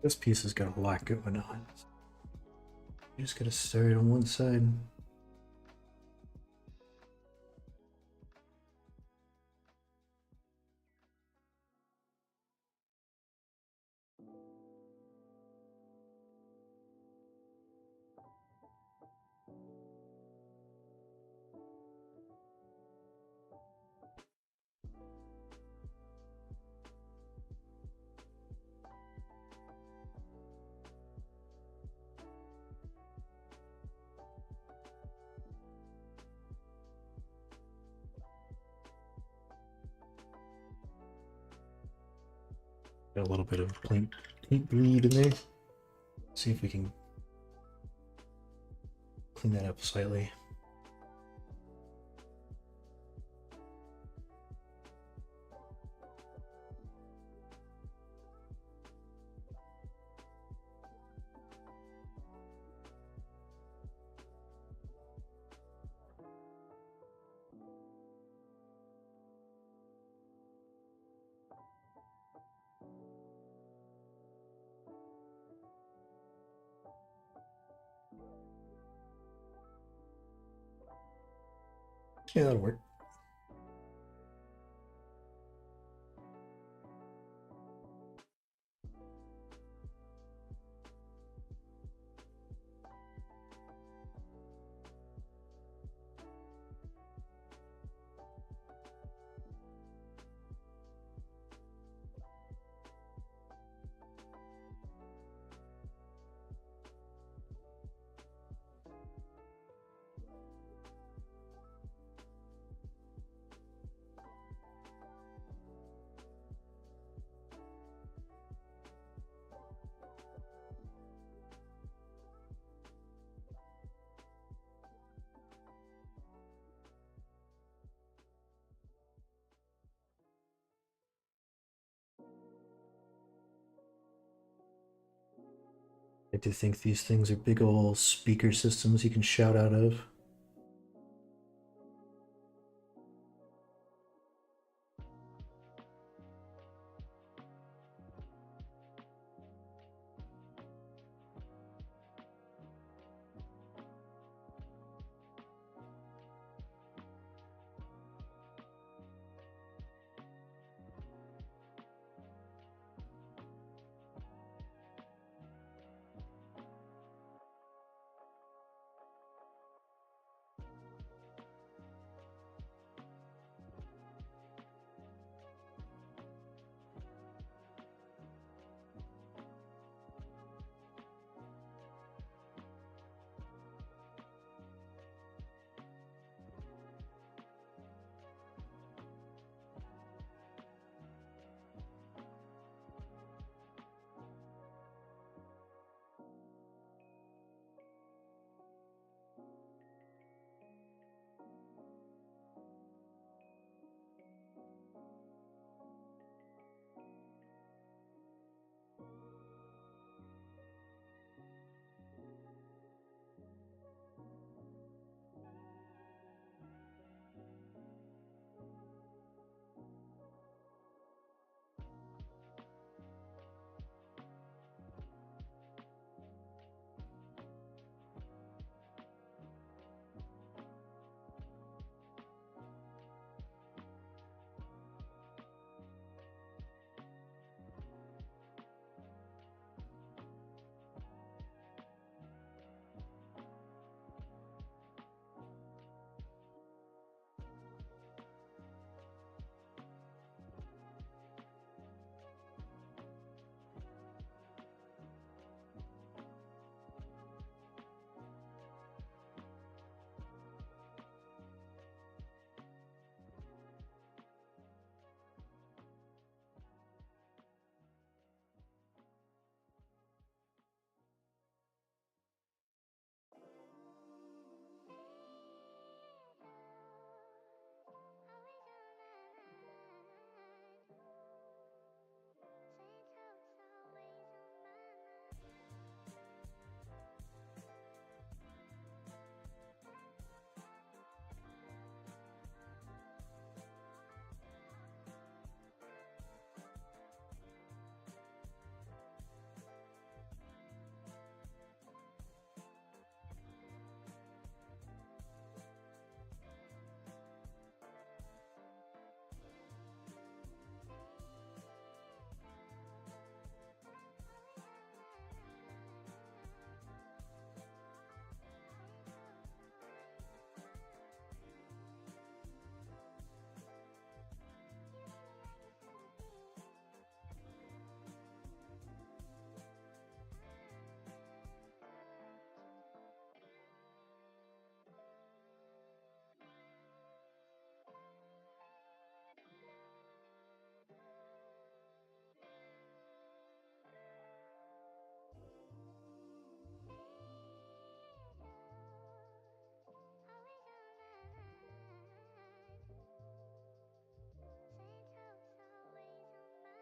This piece has got a lot going on. You just gotta start on one side. Got a little bit of paint bleed in there. See if we can clean that up slightly. Yeah, that'll work. I do think these things are big old speaker systems you can shout out of.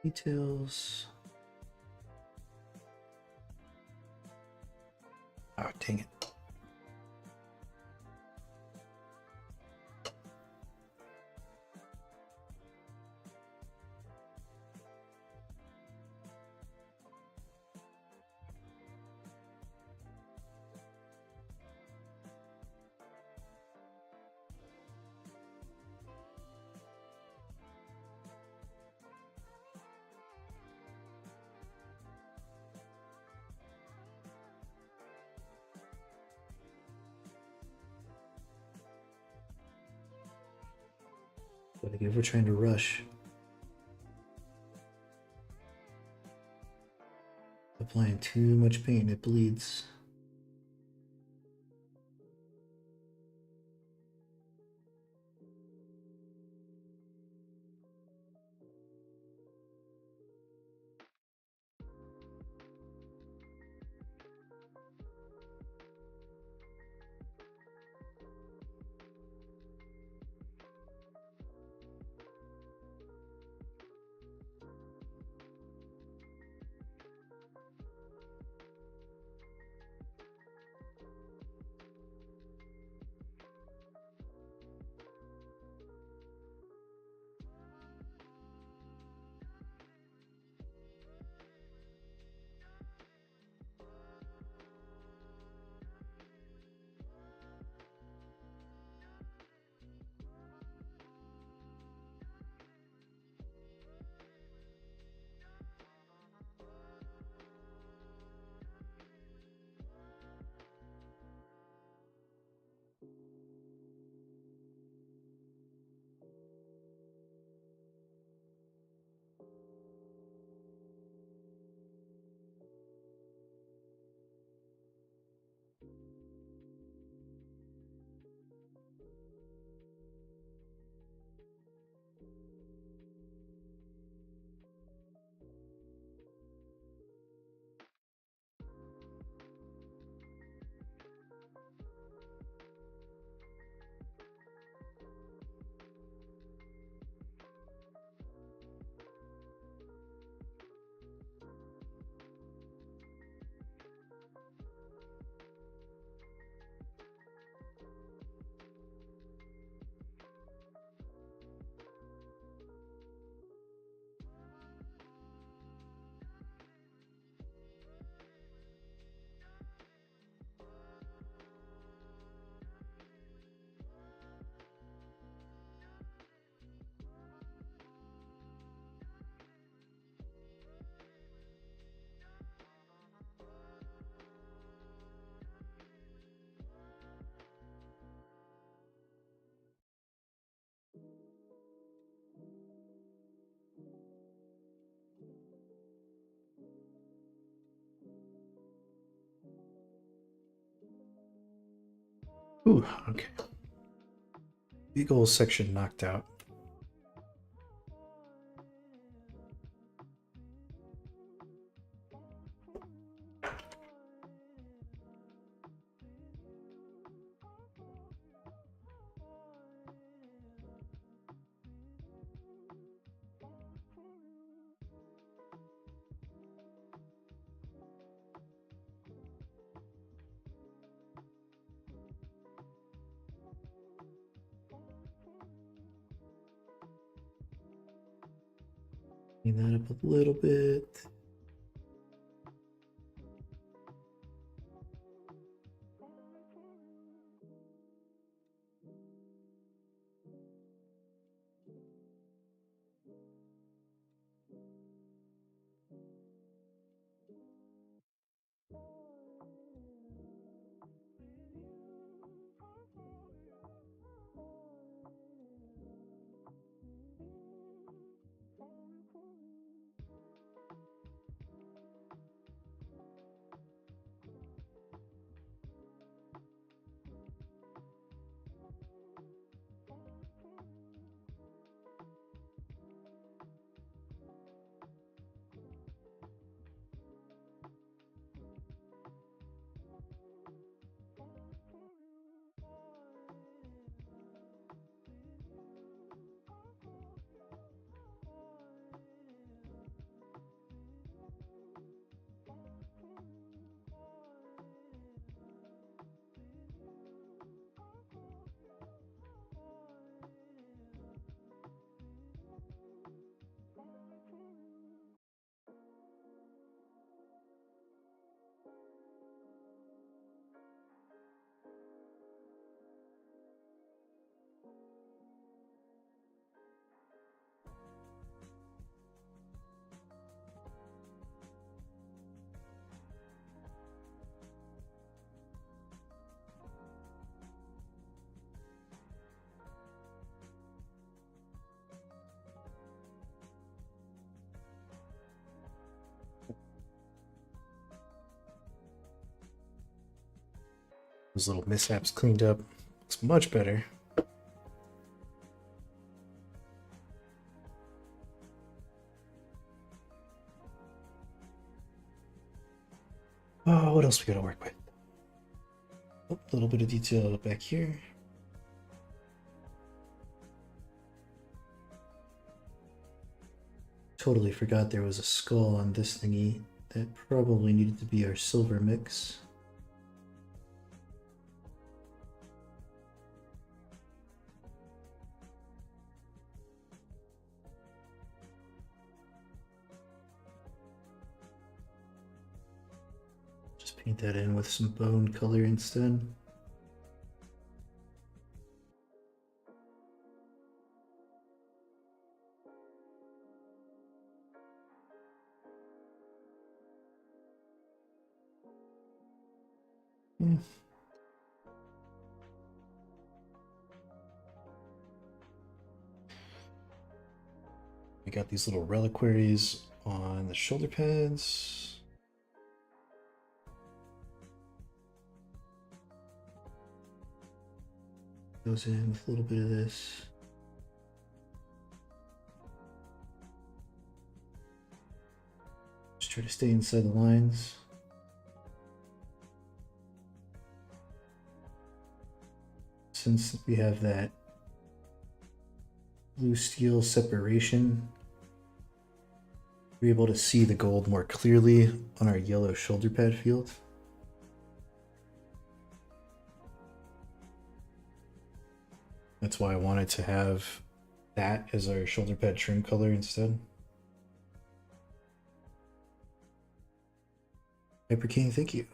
Details. Oh, dang it. What I get for trying to rush. Applying too much paint, it bleeds. Ooh, okay. Big old section knocked out. Clean that up a little bit. Those little mishaps cleaned up. Looks much better. Oh, what else we gotta work with? Oh, a little bit of detail back here. Totally forgot there was a skull on this thingy. That probably needed to be our silver mix. Just paint that in with some bone color instead. Yeah. We got these little reliquaries on the shoulder pads. Goes in with a little bit of this. Just try to stay inside the lines. Since we have that blue steel separation, we're able to see the gold more clearly on our yellow shoulder pad field. That's why I wanted to have that as our shoulder pad trim color instead. Hyper King, thank you.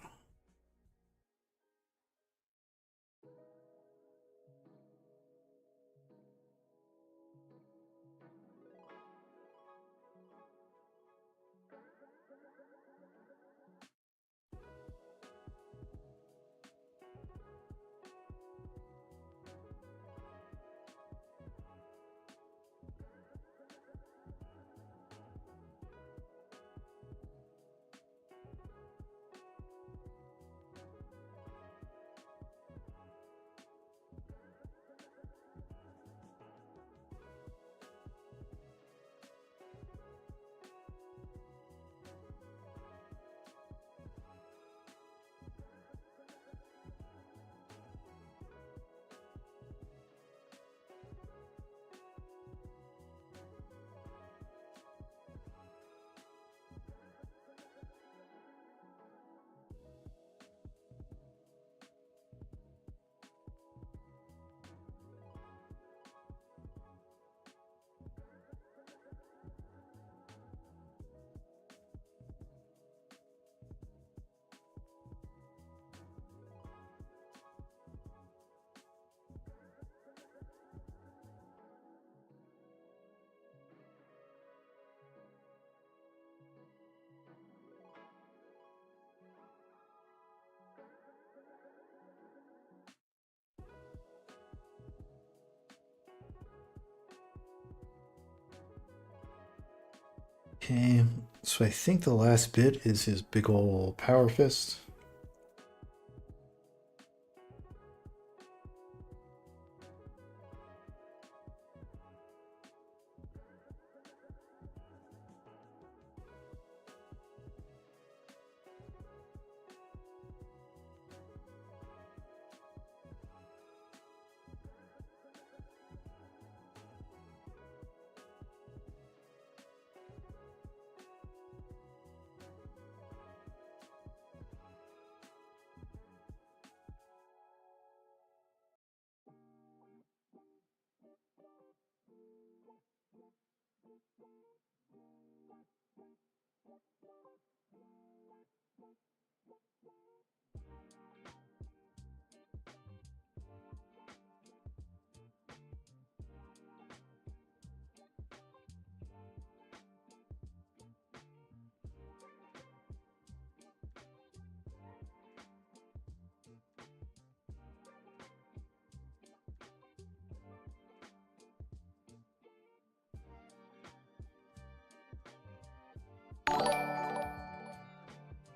Okay, so I think the last bit is his big ol' power fist.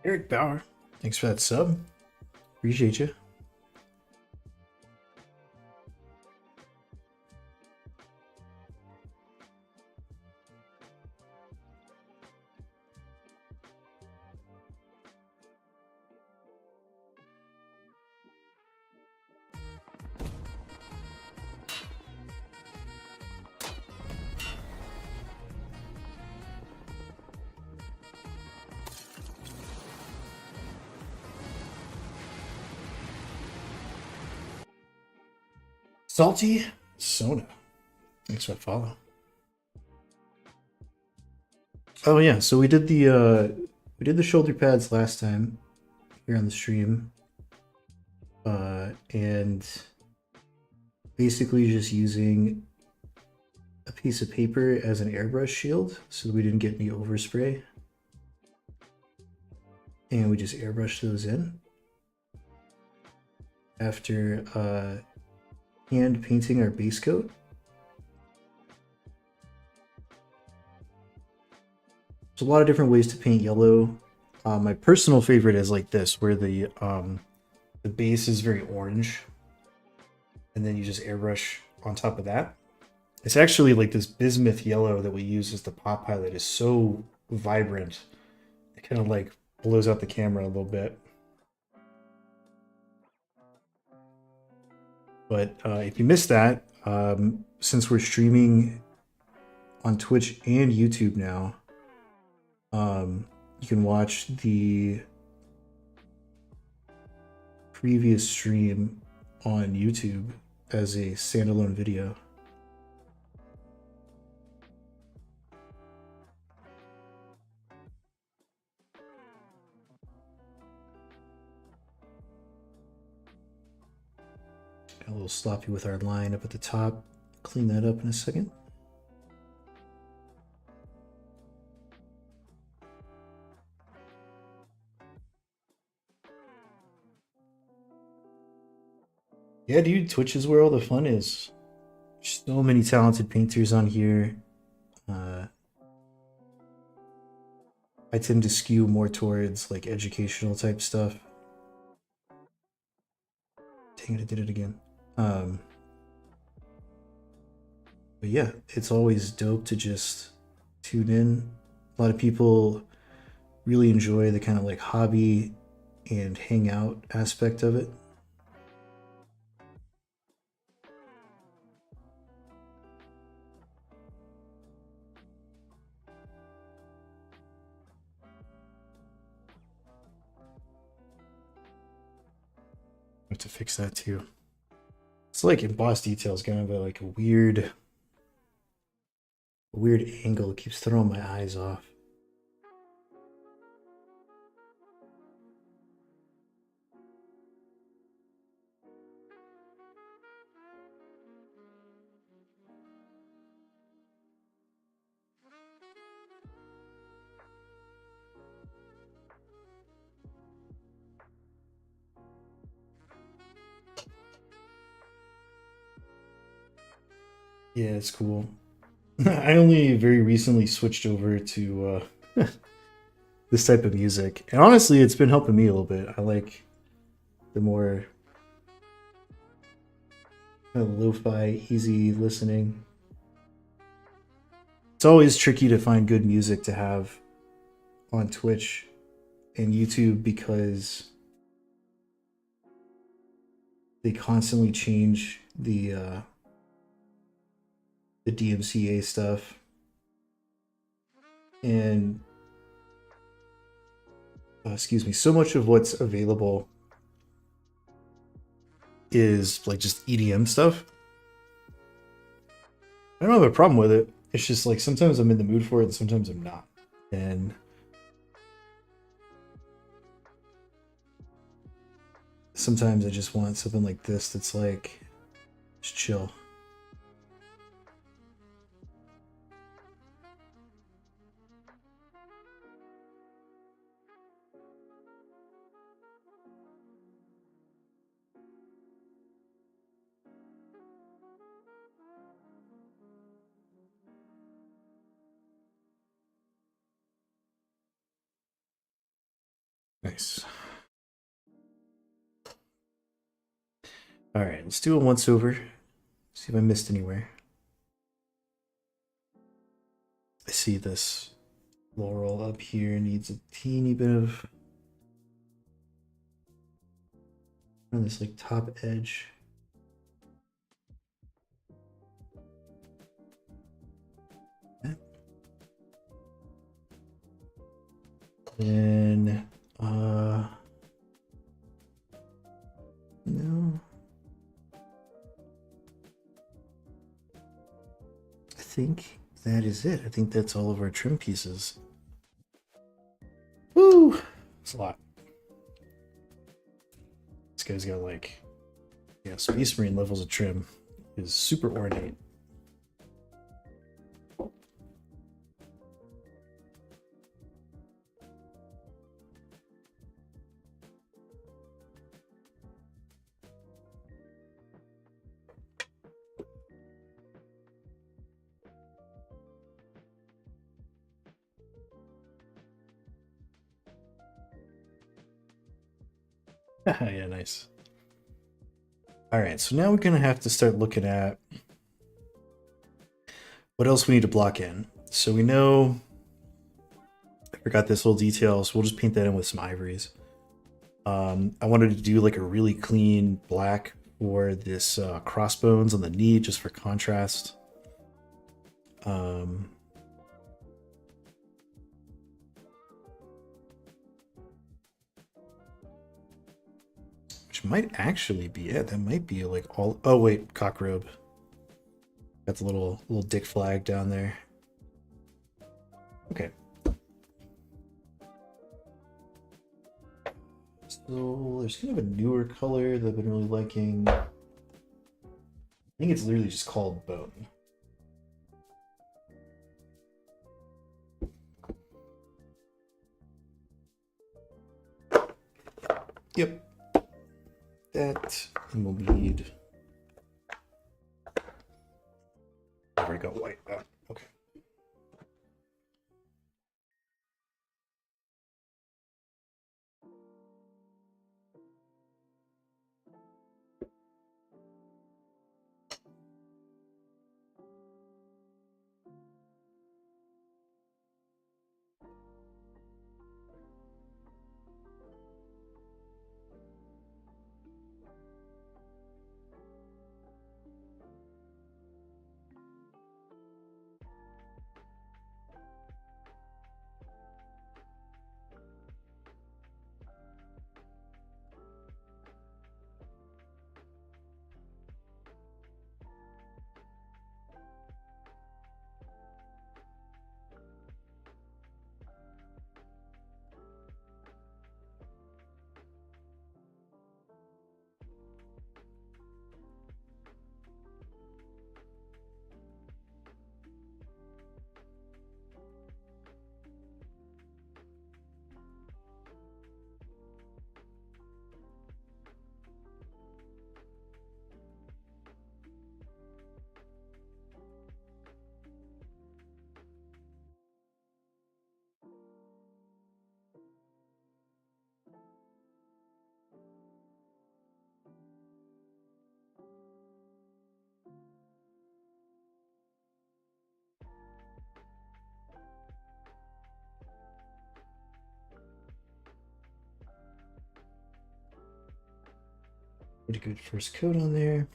Eric Bauer, thanks for that sub. Appreciate you. Salty Sona. Thanks for the follow. Oh yeah, so we did the shoulder pads last time here on the stream. And basically just using a piece of paper as an airbrush shield so that we didn't get any overspray. And we just airbrushed those in. After hand painting our base coat. There's a lot of different ways to paint yellow. My personal favorite is like this, where the base is very orange, and then you just airbrush on top of that. It's actually like this bismuth yellow that we use as the pop highlight is so vibrant. It kind of like blows out the camera a little bit. But if you missed that, since we're streaming on Twitch and YouTube now, you can watch the previous stream on YouTube as a standalone video. Got a little sloppy with our line up at the top. Clean that up in a second. Yeah, dude, Twitch is where all the fun is. So many talented painters on here. I tend to skew more towards like educational type stuff. Dang it, I did it again. But yeah, it's always dope to just tune in. A lot of people really enjoy the kind of like hobby and hang out aspect of it. I have to fix that too. It's like embossed details, kind of like a weird angle. It keeps throwing my eyes off. Yeah, it's cool. I only very recently switched over to this type of music, and honestly, it's been helping me a little bit. I like the more kind of lo-fi, easy listening. It's always tricky to find good music to have on Twitch and YouTube because they constantly change the DMCA stuff, and excuse me, so much of what's available is like just EDM stuff. I don't have a problem with it. It's just like sometimes I'm in the mood for it and sometimes I'm not. And sometimes I just want something like this that's like just chill. Nice. All right, let's do a once over. See if I missed anywhere. I see this laurel up here needs a teeny bit of on this like top edge. Then no. think that is it. I think that's all of our trim pieces. Woo! It's a lot. This guy's got like, yeah, Space Marine levels of trim. Is super ornate. Yeah, nice. All right, so now we're gonna have to start looking at what else we need to block in. So we know, I forgot this little detail, so we'll just paint that in with some ivories. I wanted to do like a really clean black for this crossbones on the knee, just for contrast. Which might actually be it. That might be like all. Oh wait, cockrobe. Got the little dick flag down there. Okay. So there's kind of a newer color that I've been really liking. I think it's literally just called bone. Yep. That, and we'll need. I've already got white. Oh, okay. Pretty good first coat on there.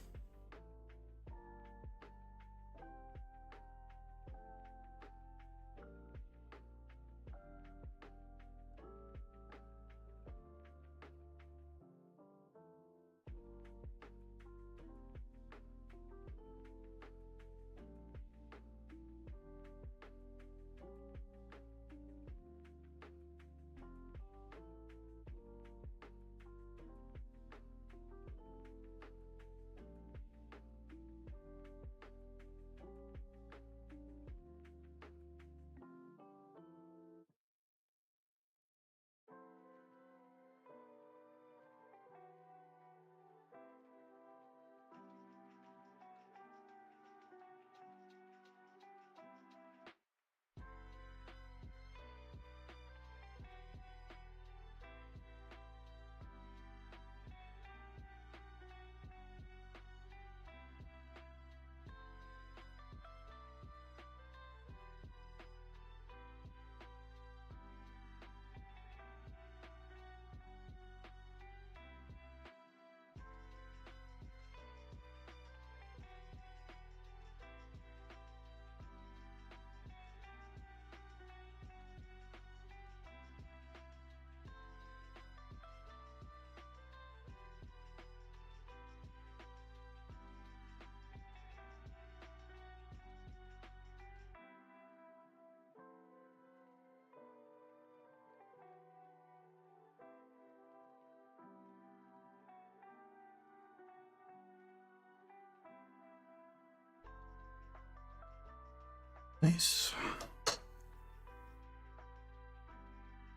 Nice.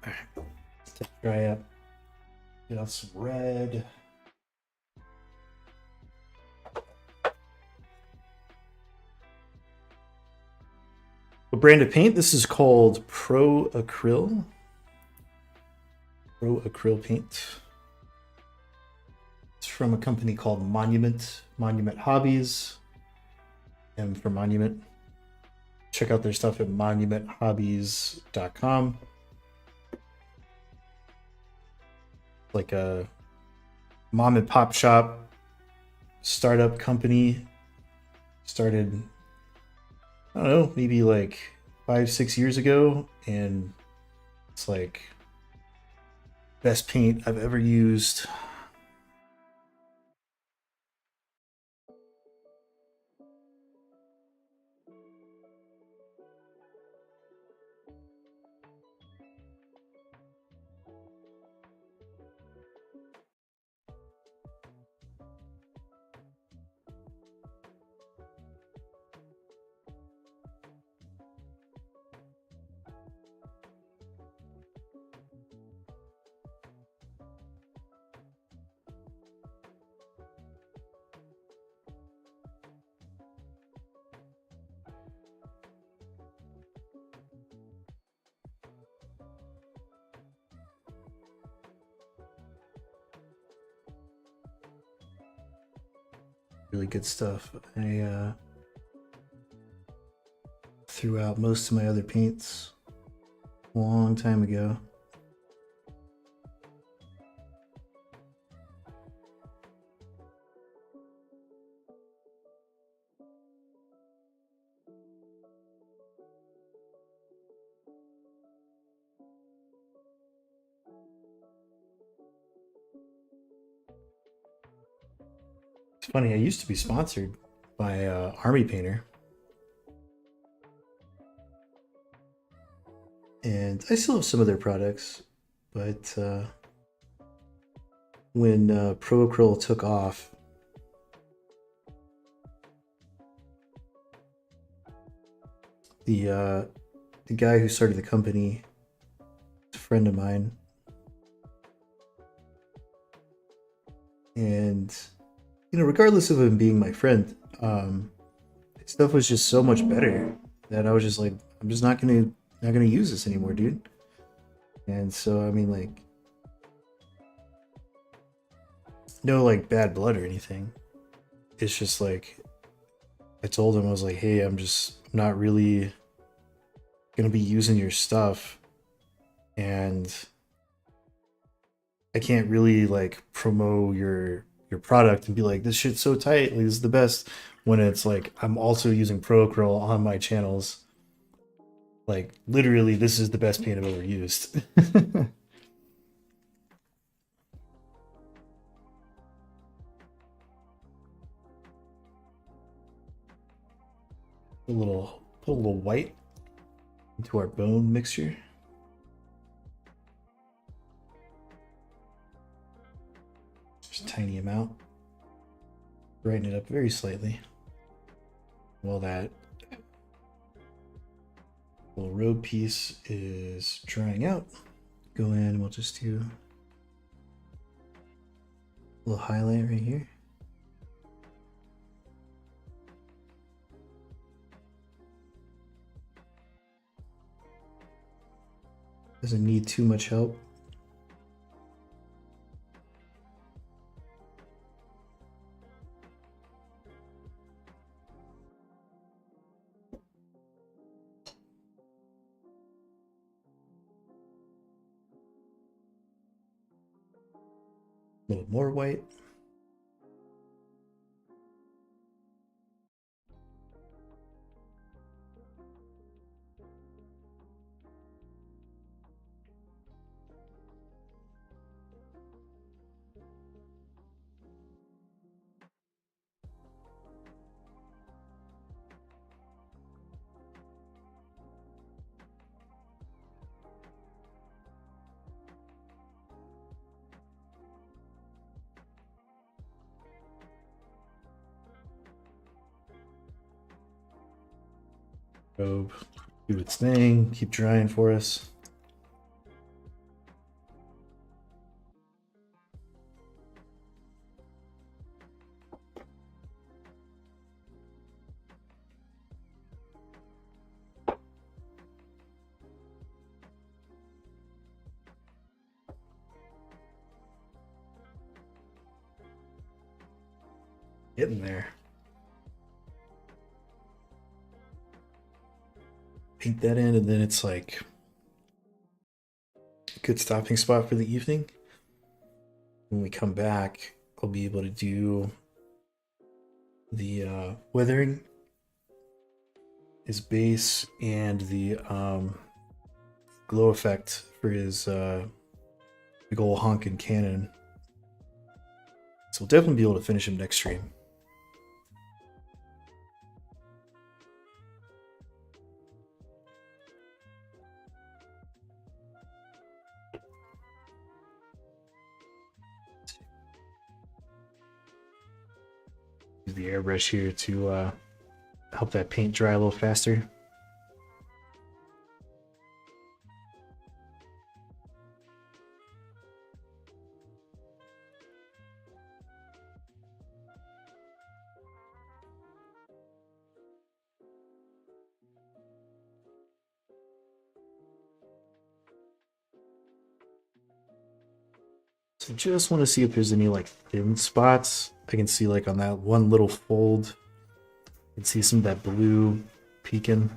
All right, let's dry up. Get out some red. What brand of paint? This is called Pro Acryl. Pro Acryl paint. It's from a company called Monument Hobbies. M for Monument. Check out their stuff at monumenthobbies.com. Like a mom and pop shop startup company. Started, I don't know, maybe like 5-6 years ago, and it's like best paint I've ever used. Really good stuff. I threw out most of my other paints a long time ago. It's funny, I used to be sponsored by Army Painter. And I still have some of their products, but when Pro Acryl took off, the guy who started the company, a friend of mine, and regardless of him being my friend, stuff was just so much better that I was just like, I'm just not gonna use this anymore, dude. And so I mean, like, no like bad blood or anything. It's just like I told him, I was like, hey, I'm not really gonna be using your stuff, and I can't really like promote your product and be like, this shit's so tight, like, this is the best, when it's like I'm also using Pro Acryl on my channels. Like, literally, this is the best paint I've ever used. Put a little white into our bone mixture. Just a tiny amount. Brighten it up very slightly. While that little road piece is drying out, go in and we'll just do a little highlight right here. Doesn't need too much help. A little more white. Robe, do its thing, keep drying for us. Getting there. Paint that in, and then it's like a good stopping spot for the evening. When we come back, I'll be able to do the weathering, his base, and the glow effect for his big ol' honkin' cannon. So we'll definitely be able to finish him next stream. Use the airbrush here to help that paint dry a little faster. So just want to see if there's any like thin spots. I can see like on that one little fold, I can see some of that blue peeking.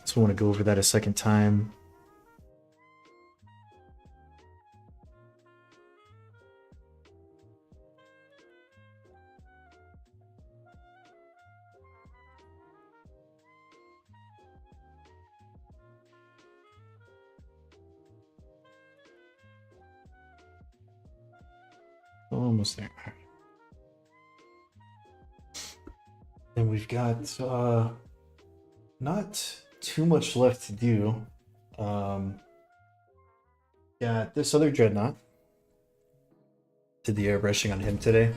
So I want to go over that a second time. Almost there. And we've got not too much left to do. Yeah, this other Drednought. Did the airbrushing on him today.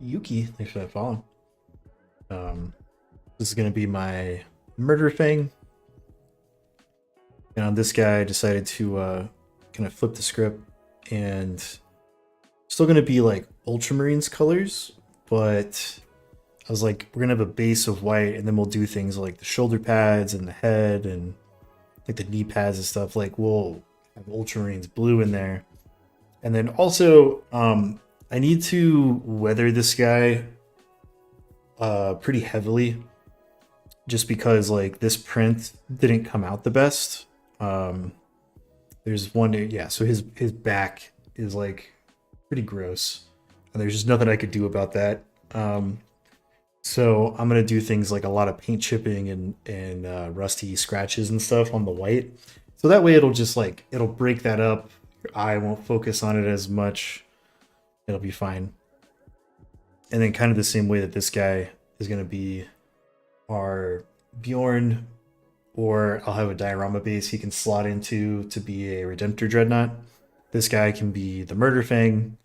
Yuki, thanks for that follow. This is gonna be my murder thing. And on this guy, I decided to kind of flip the script, and still gonna be like Ultramarines colors, but I was like, we're gonna have a base of white, and then we'll do things like the shoulder pads and the head and like the knee pads and stuff. Like we'll have Ultramarines blue in there. And then also, I need to weather this guy pretty heavily, just because like this print didn't come out the best. There's one, yeah, so his back is like pretty gross, and there's just nothing I could do about that. So I'm gonna do things like a lot of paint chipping and rusty scratches and stuff on the white, so that way it'll just like it'll break that up. Your eye won't focus on it as much. It'll be fine. And then kind of the same way that this guy is gonna be our Bjorn, or I'll have a diorama base he can slot into to be a Redemptor Drednought. This guy can be the Murder Fang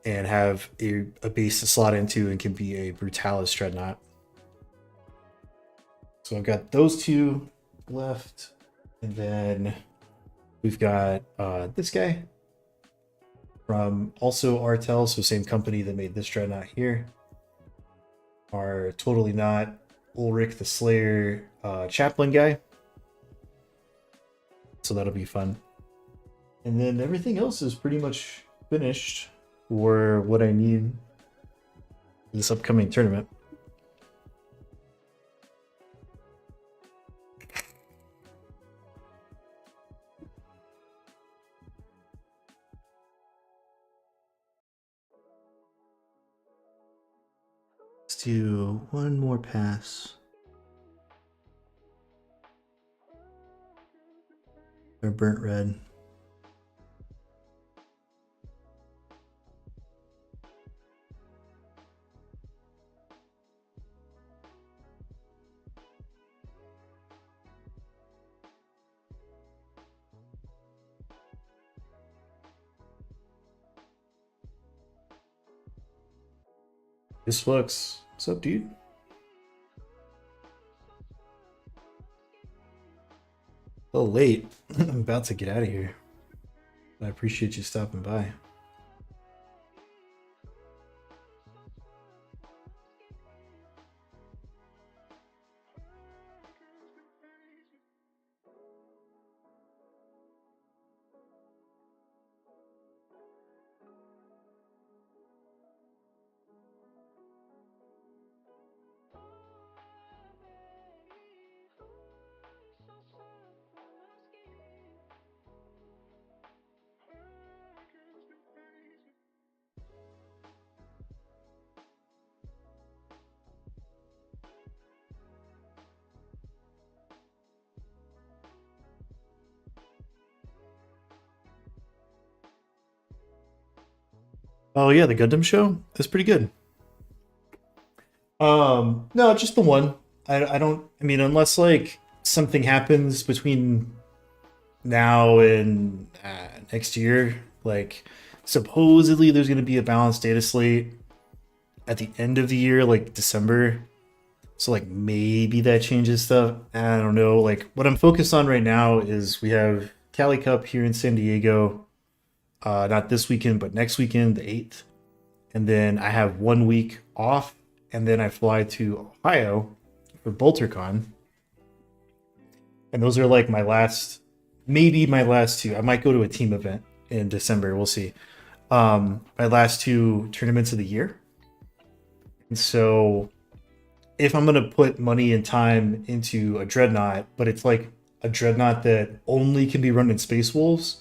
and have a base to slot into and can be a Brutalis Drednought. So I've got those two left, and then we've got this guy from also Artel, so same company that made this Drednought here. Our Totally Not Ulrich the Slayer Chaplain guy. So that'll be fun. And then everything else is pretty much finished for what I need this upcoming tournament. Let's do one more pass. Or burnt red. This Flux. What's up, dude? A little late. I'm about to get out of here. I appreciate you stopping by. Oh yeah, the Gundam show? That's pretty good. No, just the one. I don't I mean unless like something happens between now and next year, like supposedly there's going to be a balanced data slate at the end of the year, like December. So like maybe that changes stuff. I don't know. Like what I'm focused on right now is we have Cali Cup here in San Diego. Not this weekend, but next weekend, the 8th. And then I have 1 week off, and then I fly to Ohio for BolterCon. And those are like my last, maybe my last two. I might go to a team event in December. We'll see. My last two tournaments of the year. And so if I'm gonna put money and time into a Dreadnought, but it's like a Dreadnought that only can be run in Space Wolves,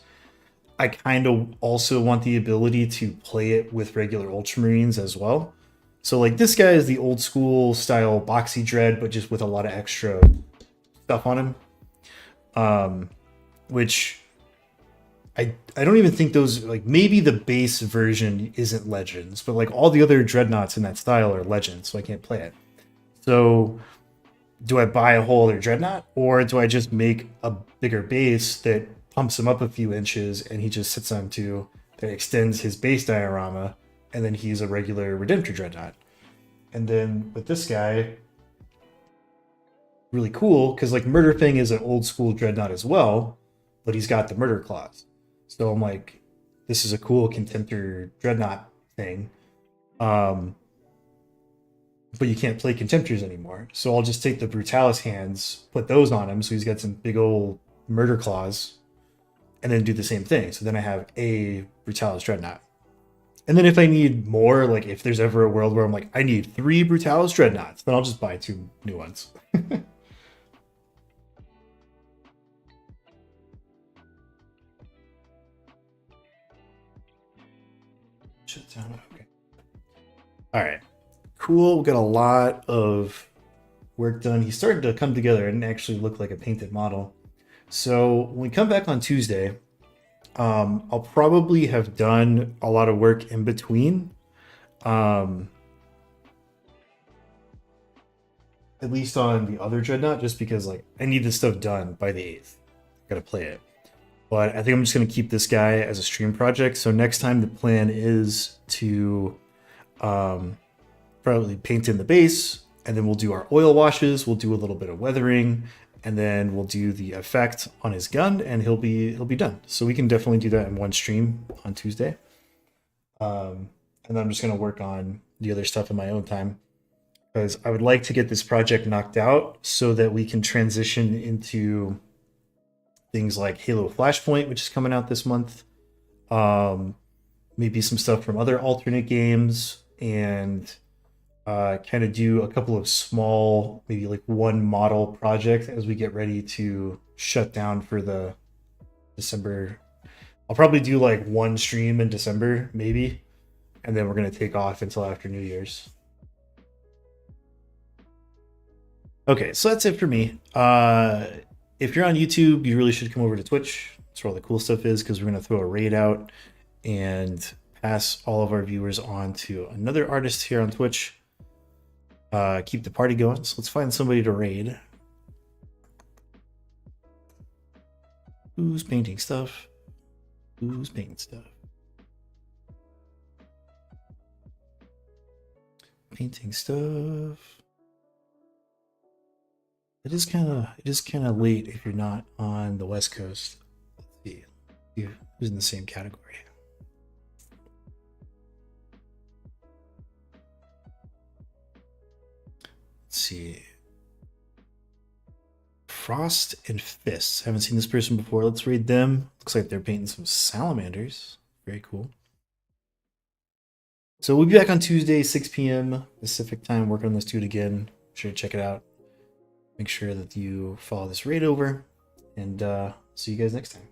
I kind of also want the ability to play it with regular Ultramarines as well. So like this guy is the old school style boxy Dread, but just with a lot of extra stuff on him. Which I don't even think those, like, maybe the base version isn't Legends, but like all the other Dreadnoughts in that style are Legends, so I can't play it. So do I buy a whole other Dreadnought, or do I just make a bigger base that pumps him up a few inches and he just sits on two, that extends his base diorama, and then he's a regular Redemptor Dreadnought? And then with this guy, really cool because like Murder Fang is an old school Dreadnought as well, but he's got the Murder Claws. So I'm like, this is a cool Contemptor Dreadnought thing. Um, but you can't play Contemptors anymore. So I'll just take the Brutalis hands, put those on him, so he's got some big old Murder Claws, and then do the same thing. So then I have a Brutalis Dreadnought. And then if I need more, like if there's ever a world where I'm like, I need 3 Brutalis Dreadnoughts, then I'll just buy 2 new ones. Shut down. Okay. All right. Cool. We got a lot of work done. He's starting to come together and actually look like a painted model. So when we come back on Tuesday, I'll probably have done a lot of work in between. Um, at least on the other Dreadnought, just because like I need this stuff done by the 8th. Gotta play it. But I think I'm just gonna keep this guy as a stream project. So next time the plan is to um, probably paint in the base, and then we'll do our oil washes. We'll do a little bit of weathering, and then we'll do the effect on his gun, and he'll be done. So we can definitely do that in one stream on Tuesday. And then I'm just gonna work on the other stuff in my own time because I would like to get this project knocked out so that we can transition into things like Halo Flashpoint, which is coming out this month. Um, Maybe some stuff from other alternate games, and kind of do a couple of small, maybe like one model project as we get ready to shut down for the December. I'll probably do like one stream in December, maybe, and then we're gonna take off until after New Year's. Okay, so that's it for me. If you're on YouTube, you really should come over to Twitch. That's where all the cool stuff is, because we're gonna throw a raid out and pass all of our viewers on to another artist here on Twitch. Keep the party going. So let's find somebody to raid. Who's painting stuff? Who's painting stuff? painting stuff. It is kind of late if you're not on the West Coast. Let's see who's in the same category. Let's see. Frost and Fists. Haven't seen this person before. Let's read them. Looks like they're painting some salamanders. Very cool. So we'll be back on Tuesday, 6 p.m. Pacific time, working on this dude again. Be sure to check it out. Make sure that you follow this raid over, and see you guys next time.